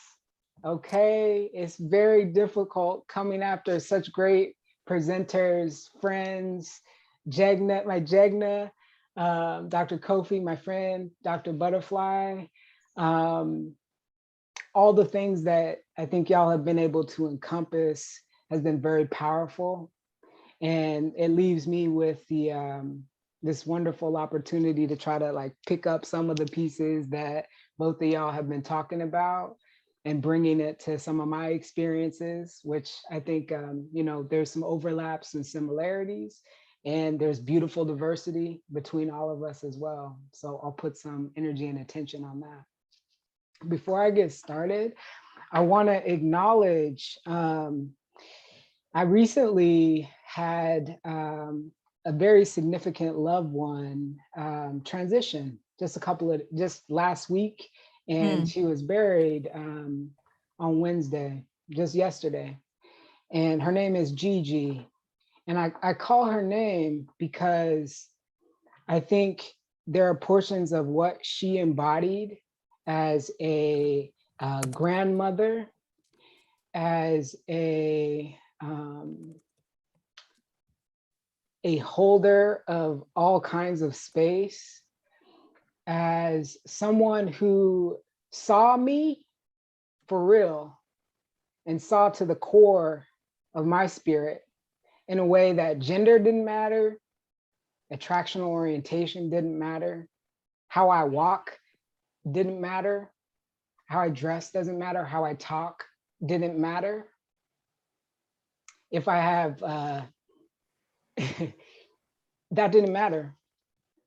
Okay. It's very difficult coming after such great presenters, friends, my Jegna, Dr. Kofi, my friend, Dr. Butterfly, all the things that I think y'all have been able to encompass has been very powerful. And it leaves me with this wonderful opportunity to try to pick up some of the pieces that both of y'all have been talking about and bringing it to some of my experiences, which I think, there's some overlaps and similarities, and there's beautiful diversity between all of us as well. So I'll put some energy and attention on that. Before I get started, I want to acknowledge, I recently had a very significant loved one transition just last week, and she was buried on Wednesday, just yesterday. And her name is Gigi. And I call her name because I think there are portions of what she embodied as a grandmother, as a holder of all kinds of space, as someone who saw me for real and saw to the core of my spirit in a way that gender didn't matter, attractional orientation didn't matter, how I walk didn't matter, how I dress doesn't matter, how I talk didn't matter. If I have, that didn't matter.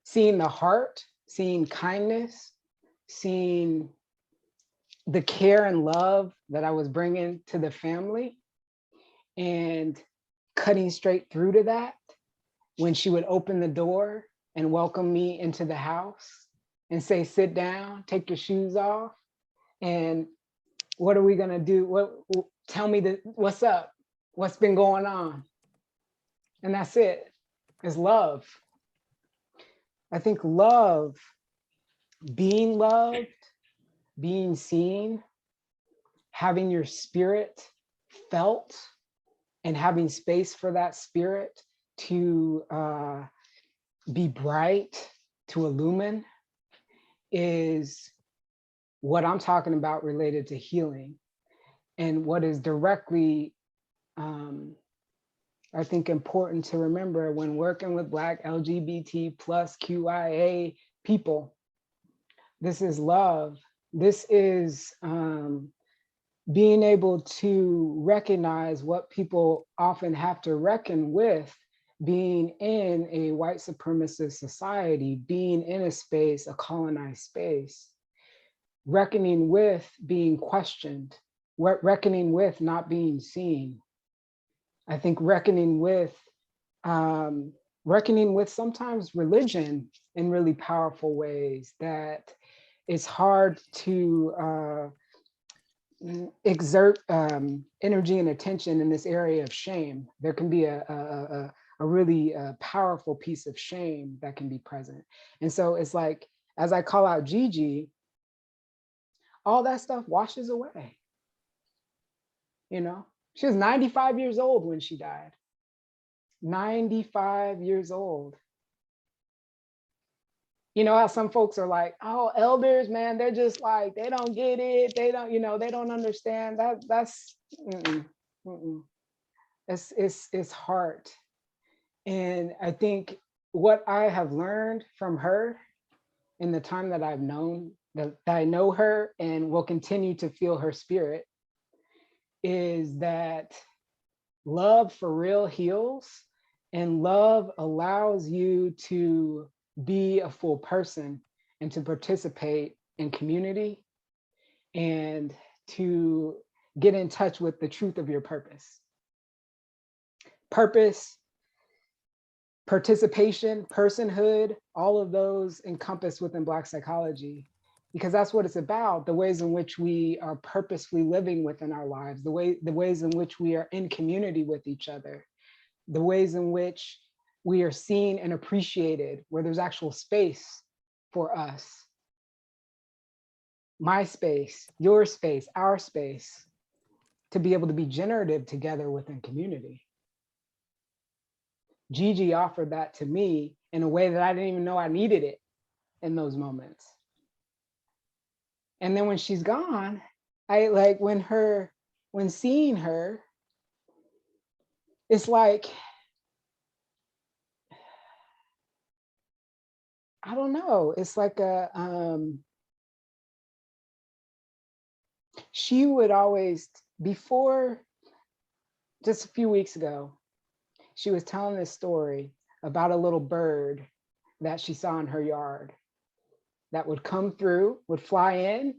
Seeing the heart, seeing kindness, seeing the care and love that I was bringing to the family, and cutting straight through to that when she would open the door and welcome me into the house and say, sit down, take your shoes off. And what are we gonna do? Tell me what's up? What's been going on? And that's it. It's love. I think love, being loved, being seen, having your spirit felt, and having space for that spirit to be bright, to illumine, is what I'm talking about related to healing, and what is directly, I think, important to remember when working with Black LGBT plus QIA people. This is love. This is being able to recognize what people often have to reckon with, being in a white supremacist society, being in a space, a colonized space, reckoning with being questioned, reckoning with not being seen. I think reckoning with sometimes religion in really powerful ways that it's hard to exert energy and attention in this area of shame. There can be a really powerful piece of shame that can be present. And so it's like, as I call out Gigi, all that stuff washes away. She was 95 years old when she died. 95 years old. You know how some folks are like, oh, elders, man, they're just like, they don't get it. They don't, they don't understand. That's It's heart. And I think what I have learned from her in the time that I've known, that I know her and will continue to feel her spirit, is that love for real heals, and love allows you to be a full person and to participate in community and to get in touch with the truth of your purpose. Purpose participation, personhood, all of those encompassed within Black psychology, because that's what it's about, the ways in which we are purposefully living within our lives, the ways in which we are in community with each other, the ways in which we are seen and appreciated, where there's actual space for us. My space, your space, our space, to be able to be generative together within community. Gigi offered that to me in a way that I didn't even know I needed it in those moments. And then when she's gone, when seeing her, it's like, I don't know, it's like she would always, before, just a few weeks ago, she was telling this story about a little bird that she saw in her yard that would come through, would fly in,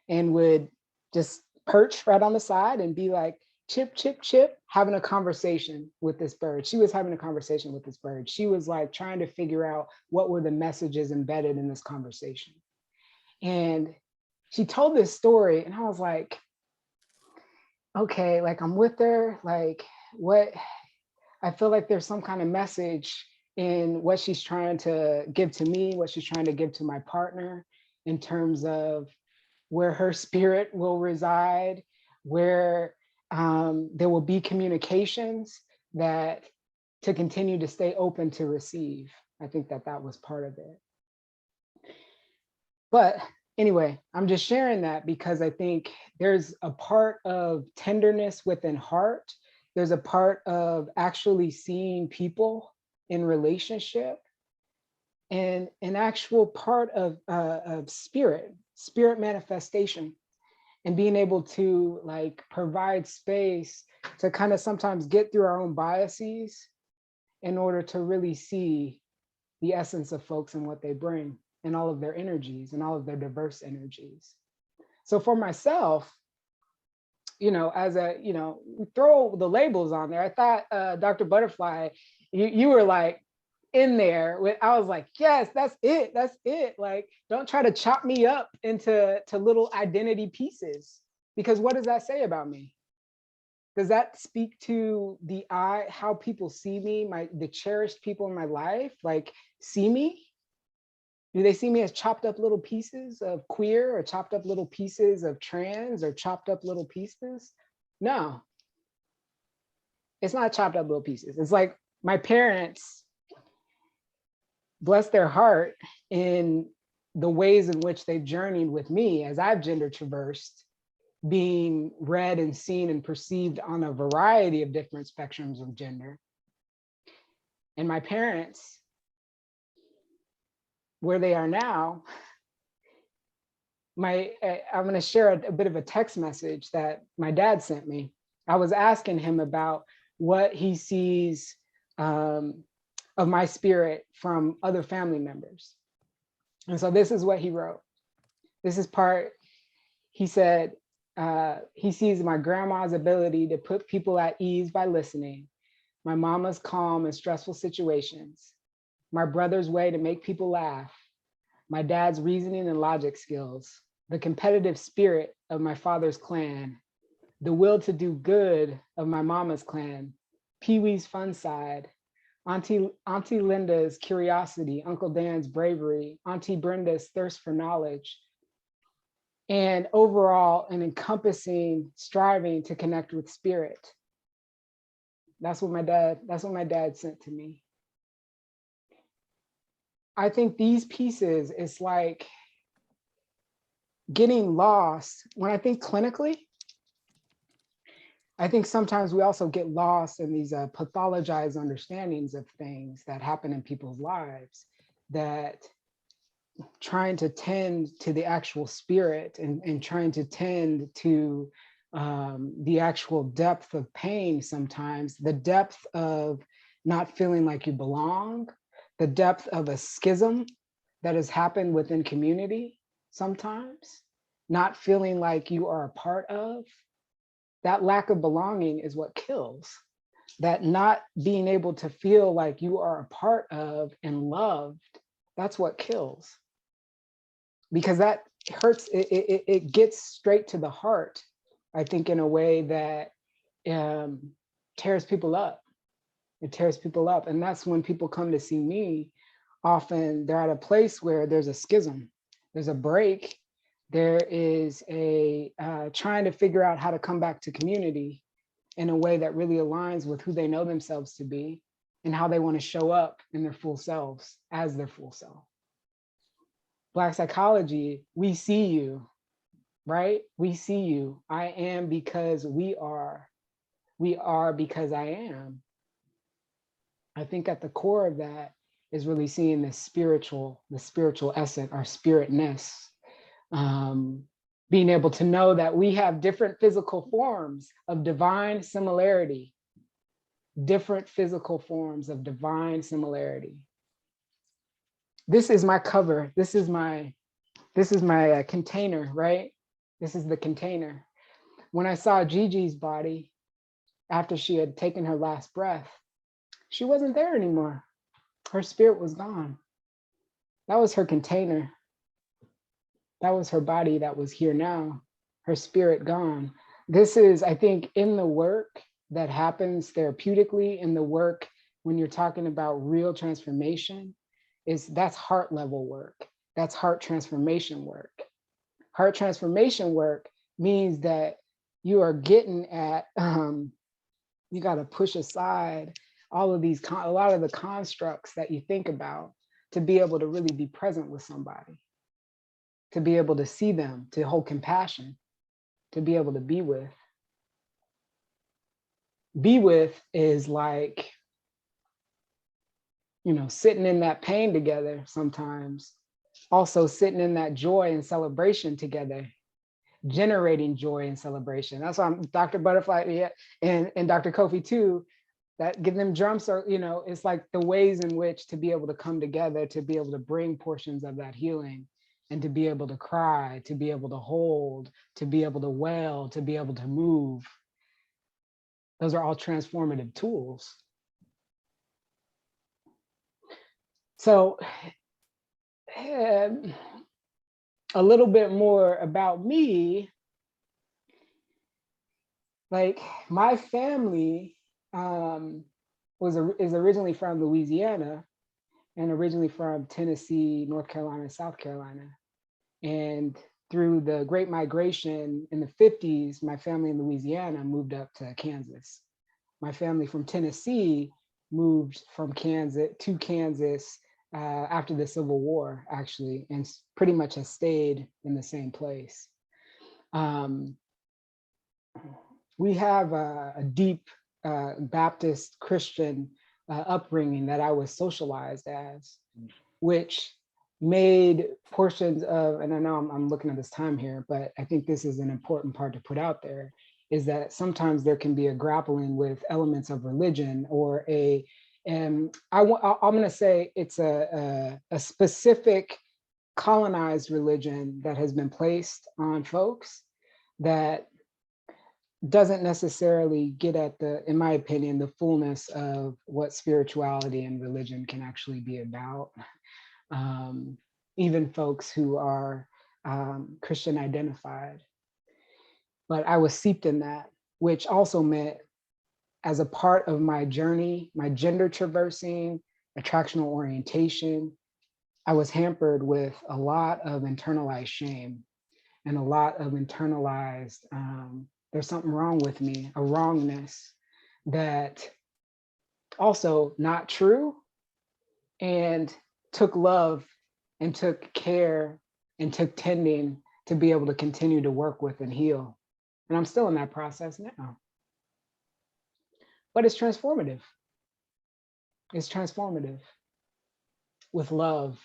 and would just perch right on the side and be like, chip, chip, chip, having a conversation with this bird. She was having a conversation with this bird. She was like trying to figure out what were the messages embedded in this conversation. And she told this story, and I was like, okay, like I'm with her, like what, I feel like there's some kind of message in what she's trying to give to me, what she's trying to give to my partner, in terms of where her spirit will reside, where there will be communications that to continue to stay open to receive. I think that that was part of it. But anyway, I'm just sharing that because I think there's a part of tenderness within heart. There's a part of actually seeing people in relationship, and an actual part of spirit manifestation, and being able to like provide space to kind of sometimes get through our own biases in order to really see the essence of folks and what they bring and all of their energies and all of their diverse energies. So for myself, you know, as a, you know, throw the labels on there. I thought Dr. Butterfly, you were like in there with, I was like, yes, that's it. Like, don't try to chop me up into little identity pieces, because what does that say about me? Does that speak to how people see me, the cherished people in my life, like see me? Do they see me as chopped up little pieces of queer, or chopped up little pieces of trans, or chopped up little pieces? No, it's not chopped up little pieces. It's like my parents, bless their heart, in the ways in which they've journeyed with me as I've gender traversed, being read and seen and perceived on a variety of different spectrums of gender. And my parents, where they are now, I'm going to share a bit of a text message that my dad sent me. I was asking him about what he sees of my spirit from other family members. And so this is what he wrote. This is part, he said, he sees my grandma's ability to put people at ease by listening, my mama's calm in stressful situations, my brother's way to make people laugh, my dad's reasoning and logic skills, the competitive spirit of my father's clan, the will to do good of my mama's clan, Pee-wee's fun side, Auntie Linda's curiosity, Uncle Dan's bravery, Auntie Brenda's thirst for knowledge, and overall an encompassing striving to connect with spirit. That's what my dad sent to me. I think these pieces, it's like getting lost. When I think clinically, I think sometimes we also get lost in these pathologized understandings of things that happen in people's lives, that trying to tend to the actual spirit and trying to tend to the actual depth of pain sometimes, the depth of not feeling like you belong, the depth of a schism that has happened within community sometimes, not feeling like you are a part of. That lack of belonging is what kills. that not being able to feel like you are a part of and loved, that's what kills. Because that hurts, it gets straight to the heart, I think, in a way that tears people up. It tears people up. And that's when people come to see me, often they're at a place where there's a schism, there's a break, there is a trying to figure out how to come back to community in a way that really aligns with who they know themselves to be and how they want to show up in their full selves as their full self. Black psychology, we see you, right? We see you. I am because we are. We are because I am. I think at the core of that is really seeing the spiritual essence, our spiritness. Being able to know that we have different physical forms of divine similarity, different physical forms of divine similarity. This is my cover. This is my container, right? This is the container. When I saw Gigi's body after she had taken her last breath, she wasn't there anymore. Her spirit was gone. That was her container. That was her body that was here now, her spirit gone. This is, I think, in the work that happens therapeutically, in the work when you're talking about real transformation, that's heart level work. That's heart transformation work. Heart transformation work means that you are getting at, you got to push aside all of these, a lot of the constructs that you think about to be able to really be present with somebody, to be able to see them, to hold compassion, to be able to be with. Be with is like, sitting in that pain together sometimes, also sitting in that joy and celebration together, generating joy and celebration. That's why I'm Dr. Butterfly, yeah, and Dr. Kofi too, that give them drums are, it's like the ways in which to be able to come together, to be able to bring portions of that healing, and to be able to cry, to be able to hold, to be able to wail, to be able to move. Those are all transformative tools. So a little bit more about me. Like, my family is originally from Louisiana and originally from Tennessee, North Carolina, South Carolina. And through the Great Migration in the 50s, my family in Louisiana moved up to Kansas. My family from Tennessee moved from Kansas to Kansas after the Civil War, actually, and pretty much has stayed in the same place. We have a deep Baptist Christian upbringing that I was socialized as, which made portions of, and I know I'm looking at this time here, but I think this is an important part to put out there, is that sometimes there can be a grappling with elements of religion or I'm going to say it's a specific colonized religion that has been placed on folks that doesn't necessarily get at in my opinion, the fullness of what spirituality and religion can actually be about. Even folks who are Christian identified. But I was seeped in that, which also meant, as a part of my journey, my gender traversing, attractional orientation, I was hampered with a lot of internalized shame and a lot of internalized, there's something wrong with me, a wrongness that also not true, and took love and took care and took tending to be able to continue to work with and heal. And I'm still in that process now. But it's transformative. It's transformative with love,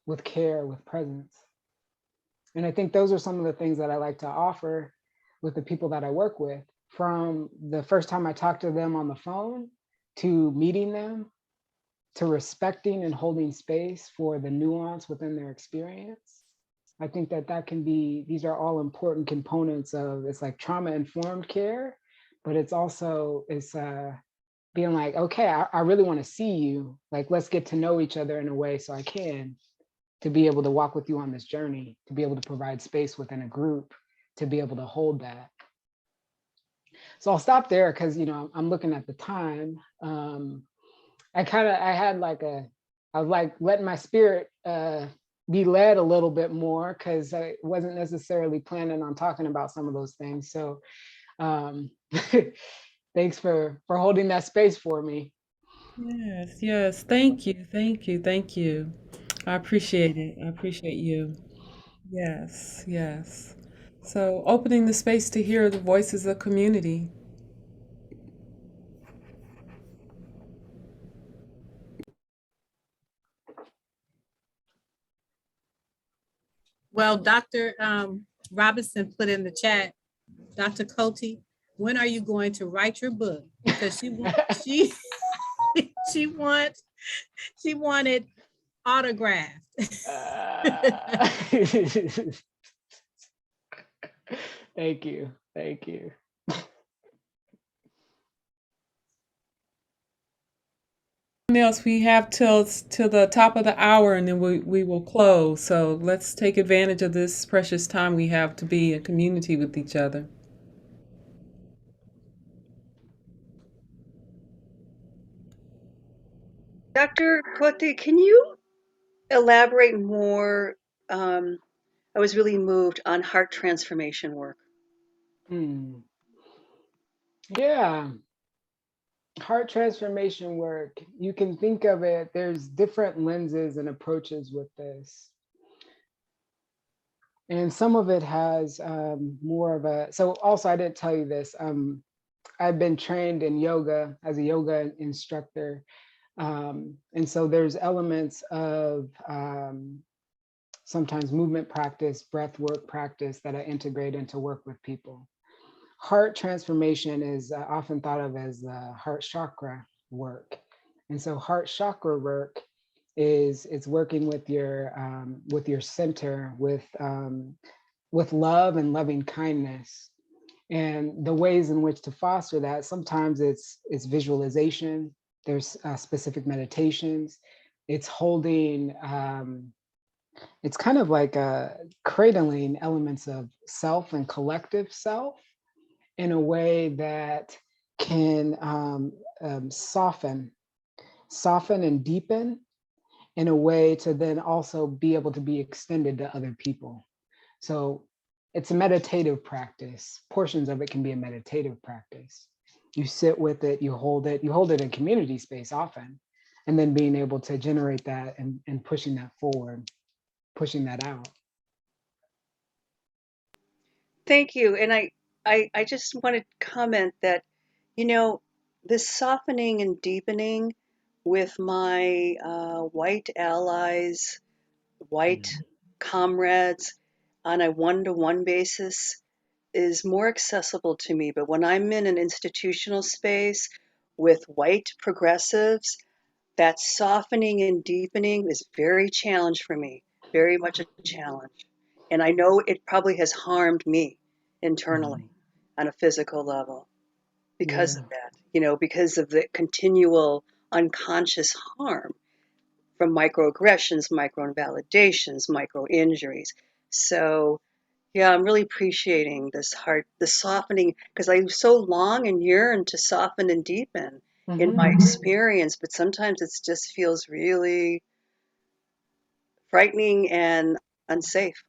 with care, with presence. And I think those are some of the things that I like to offer with the people that I work with, from the first time I talk to them on the phone, to meeting them, to respecting and holding space for the nuance within their experience. I think that can be, these are all important components of, it's like trauma-informed care, but it's also, being like, okay, I really want to see you. Like, let's get to know each other in a way so I can, to be able to walk with you on this journey, to be able to provide space within a group, to be able to hold that. So I'll stop there because, I'm looking at the time. I was like letting my spirit be led a little bit more because I wasn't necessarily planning on talking about some of those things. So um, thanks for holding that space for me. Yes, yes. Thank you. Thank you. Thank you. I appreciate it. I appreciate you. Yes, yes. So opening the space to hear the voices of community. Well, Dr. Robinson put in the chat, Dr. Cote, when are you going to write your book? Because she she wants she wanted autographed. Thank you. Thank you. Anything else we have till the top of the hour and then we will close. So let's take advantage of this precious time we have to be in community with each other. Dr. Cote, can you elaborate more? I was really moved on heart transformation work. Hmm. Yeah. Heart transformation work, you can think of it, there's different lenses and approaches with this. And some of it has more of a, so also I didn't tell you this, I've been trained in yoga as a yoga instructor. And so there's elements of sometimes movement practice, breath work practice that I integrate into work with people. Heart transformation is often thought of as heart chakra work. And so heart chakra work is it's working with your center with love and loving kindness. And the ways in which to foster that, sometimes it's visualization. There's specific meditations. It's holding. It's kind of like cradling elements of self and collective self in a way that can soften and deepen in a way to then also be able to be extended to other people. So it's a meditative practice. Portions of it can be a meditative practice. You sit with it, you hold it in community space often, and then being able to generate that and pushing that forward, pushing that out. Thank you. And I just want to comment that, you know, this softening and deepening with my white allies, white comrades on a one-to-one basis is more accessible to me. But when I'm in an institutional space with white progressives, that softening and deepening is very challenge for me, very much a challenge. And I know it probably has harmed me internally on a physical level because Yeah. of that, because of the continual unconscious harm from microaggressions, micro invalidations, micro injuries. So yeah, I'm really appreciating the softening, because I so long and yearn to soften and deepen in my experience, but sometimes it just feels really frightening and unsafe.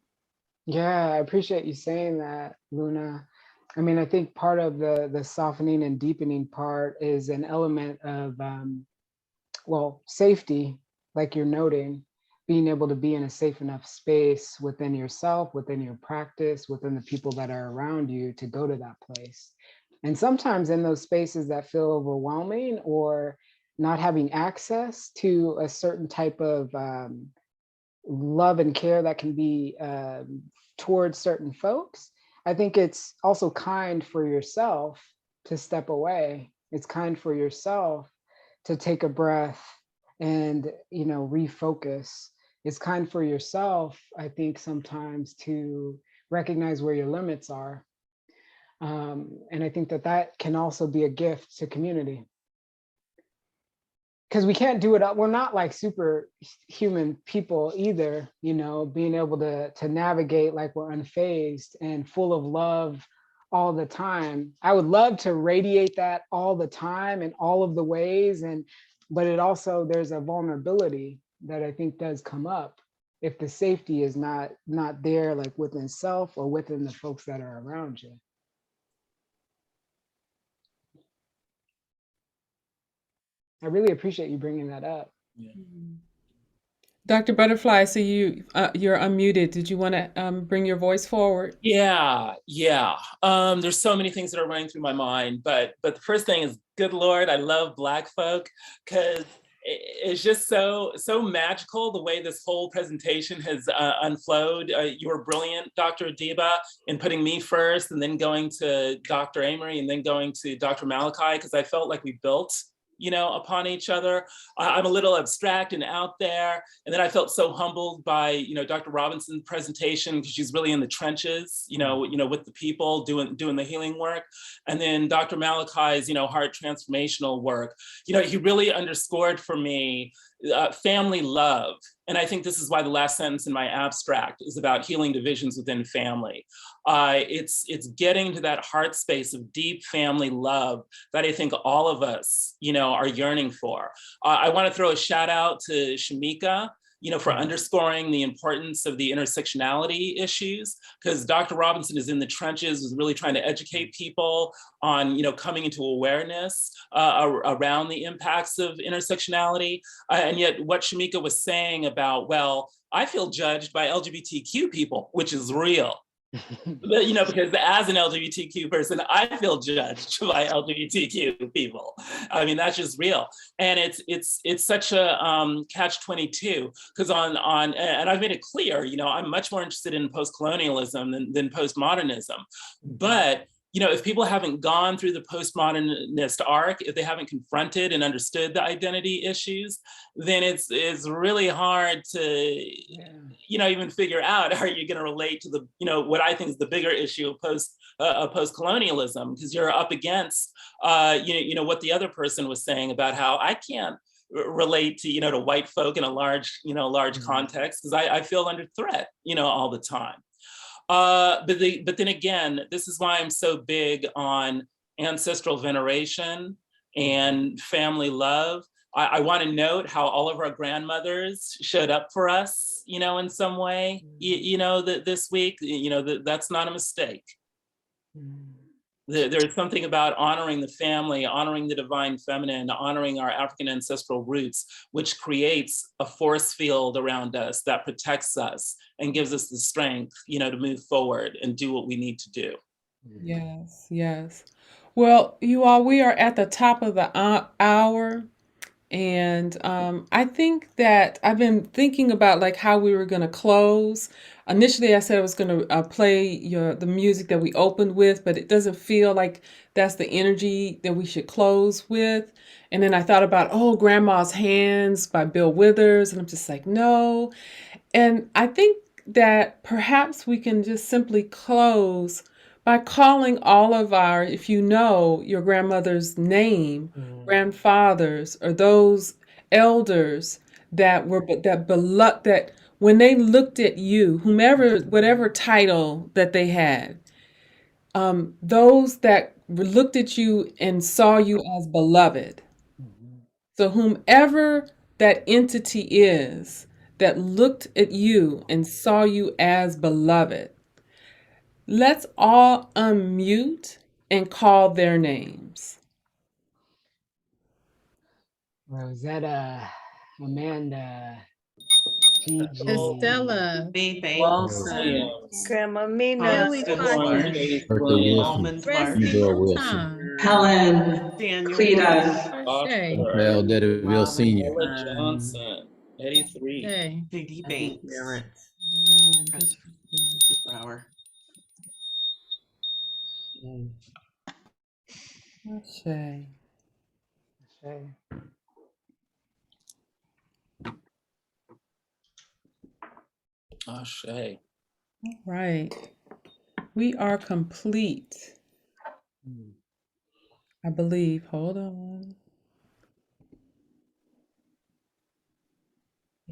Yeah, I appreciate you saying that, Luna. I mean, I think part of the softening and deepening part is an element of well, safety, like you're noting, being able to be in a safe enough space within yourself, within your practice, within the people that are around you to go to that place. And sometimes in those spaces that feel overwhelming or not having access to a certain type of love and care that can be towards certain folks, I think it's also kind for yourself to step away. It's kind for yourself to take a breath and refocus. It's kind for yourself, I think, sometimes to recognize where your limits are. And I think that that can also be a gift to community. Because we can't do it. We're not like superhuman people either, you know, being able to navigate like we're unfazed and full of love all the time. I would love to radiate that all the time in all of the ways. But it also, there's a vulnerability that I think does come up if the safety is not there, like within self or within the folks that are around you. I really appreciate you bringing that up. Yeah. Dr. Butterfly, so you're unmuted. Did you want to bring your voice forward? Yeah. There's so many things that are running through my mind, but the first thing is, good Lord, I love Black folk, because it's just so magical the way this whole presentation has unflowed. You were brilliant, Dr. Adiba, in putting me first, and then going to Dr. Amorie, and then going to Dr. Malakai, because I felt like we built, you know, upon each other. I'm a little abstract and out there. And then I felt so humbled by, you know, Dr. Robinson's presentation, because she's really in the trenches, you know, with the people doing the healing work. And then Dr. Malakai's, you know, heart transformational work. You know, he really underscored for me family love. And I think this is why the last sentence in my abstract is about healing divisions within family. It's getting to that heart space of deep family love that I think all of us, you know, are yearning for. I want to throw a shout out to Shamika, you know, for underscoring the importance of the intersectionality issues, because Dr. Robinson is in the trenches, was really trying to educate people on, you know, coming into awareness around the impacts of intersectionality. And yet what Shamika was saying about, well, I feel judged by LGBTQ people, which is real. You know, because as an LGBTQ person, I feel judged by LGBTQ people. I mean, that's just real. And it's such a catch-22, because and I've made it clear, you know, I'm much more interested in post-colonialism than postmodernism. But you know, if people haven't gone through the postmodernist arc, if they haven't confronted and understood the identity issues, then it's really hard to, you know, even figure out how you're going to relate to the, you know, what I think is the bigger issue of post-colonialism, because you're up against, you know, what the other person was saying about how I can't relate to, you know, to white folk in a large context, because I feel under threat, you know, all the time. But then again, this is why I'm so big on ancestral veneration and family love. I want to note how all of our grandmothers showed up for us, you know, in some way, you know, this week, you know, that's not a mistake. There's something about honoring the family, honoring the divine feminine, honoring our African ancestral roots, which creates a force field around us that protects us and gives us the strength, you know, to move forward and do what we need to do. Yes. Well, you all, we are at the top of the hour. And I think that I've been thinking about like how we were going to close. Initially, I said I was going to play the music that we opened with, but it doesn't feel like that's the energy that we should close with. And then I thought about, Grandma's Hands by Bill Withers. And I'm just like, no. And I think that perhaps we can just simply close by calling all of if you know your grandmother's name, grandfathers, or those elders that beloved, that when they looked at you, whatever title that they had, those that looked at you and saw you as beloved. So whomever that entity is that looked at you and saw you as beloved, let's all unmute and call their names. Rosetta, Amanda, Gigi, Estella, Walton, Grandma Mina, Haley Constance Parker, Marsh, Bertha Wilson, Almond Presley Marsh, Theodore Wilson, Moton, Helen, Daniel Wilson, Cleta, Shay, Rafael Dedeville Robin Sr., Ella Dunn, Johnson, 83. Shay. J.D. Eddie Banks, Barrett, Professor Brower. Shay. Shay. Ashe. Right. We are complete. I believe. Hold on.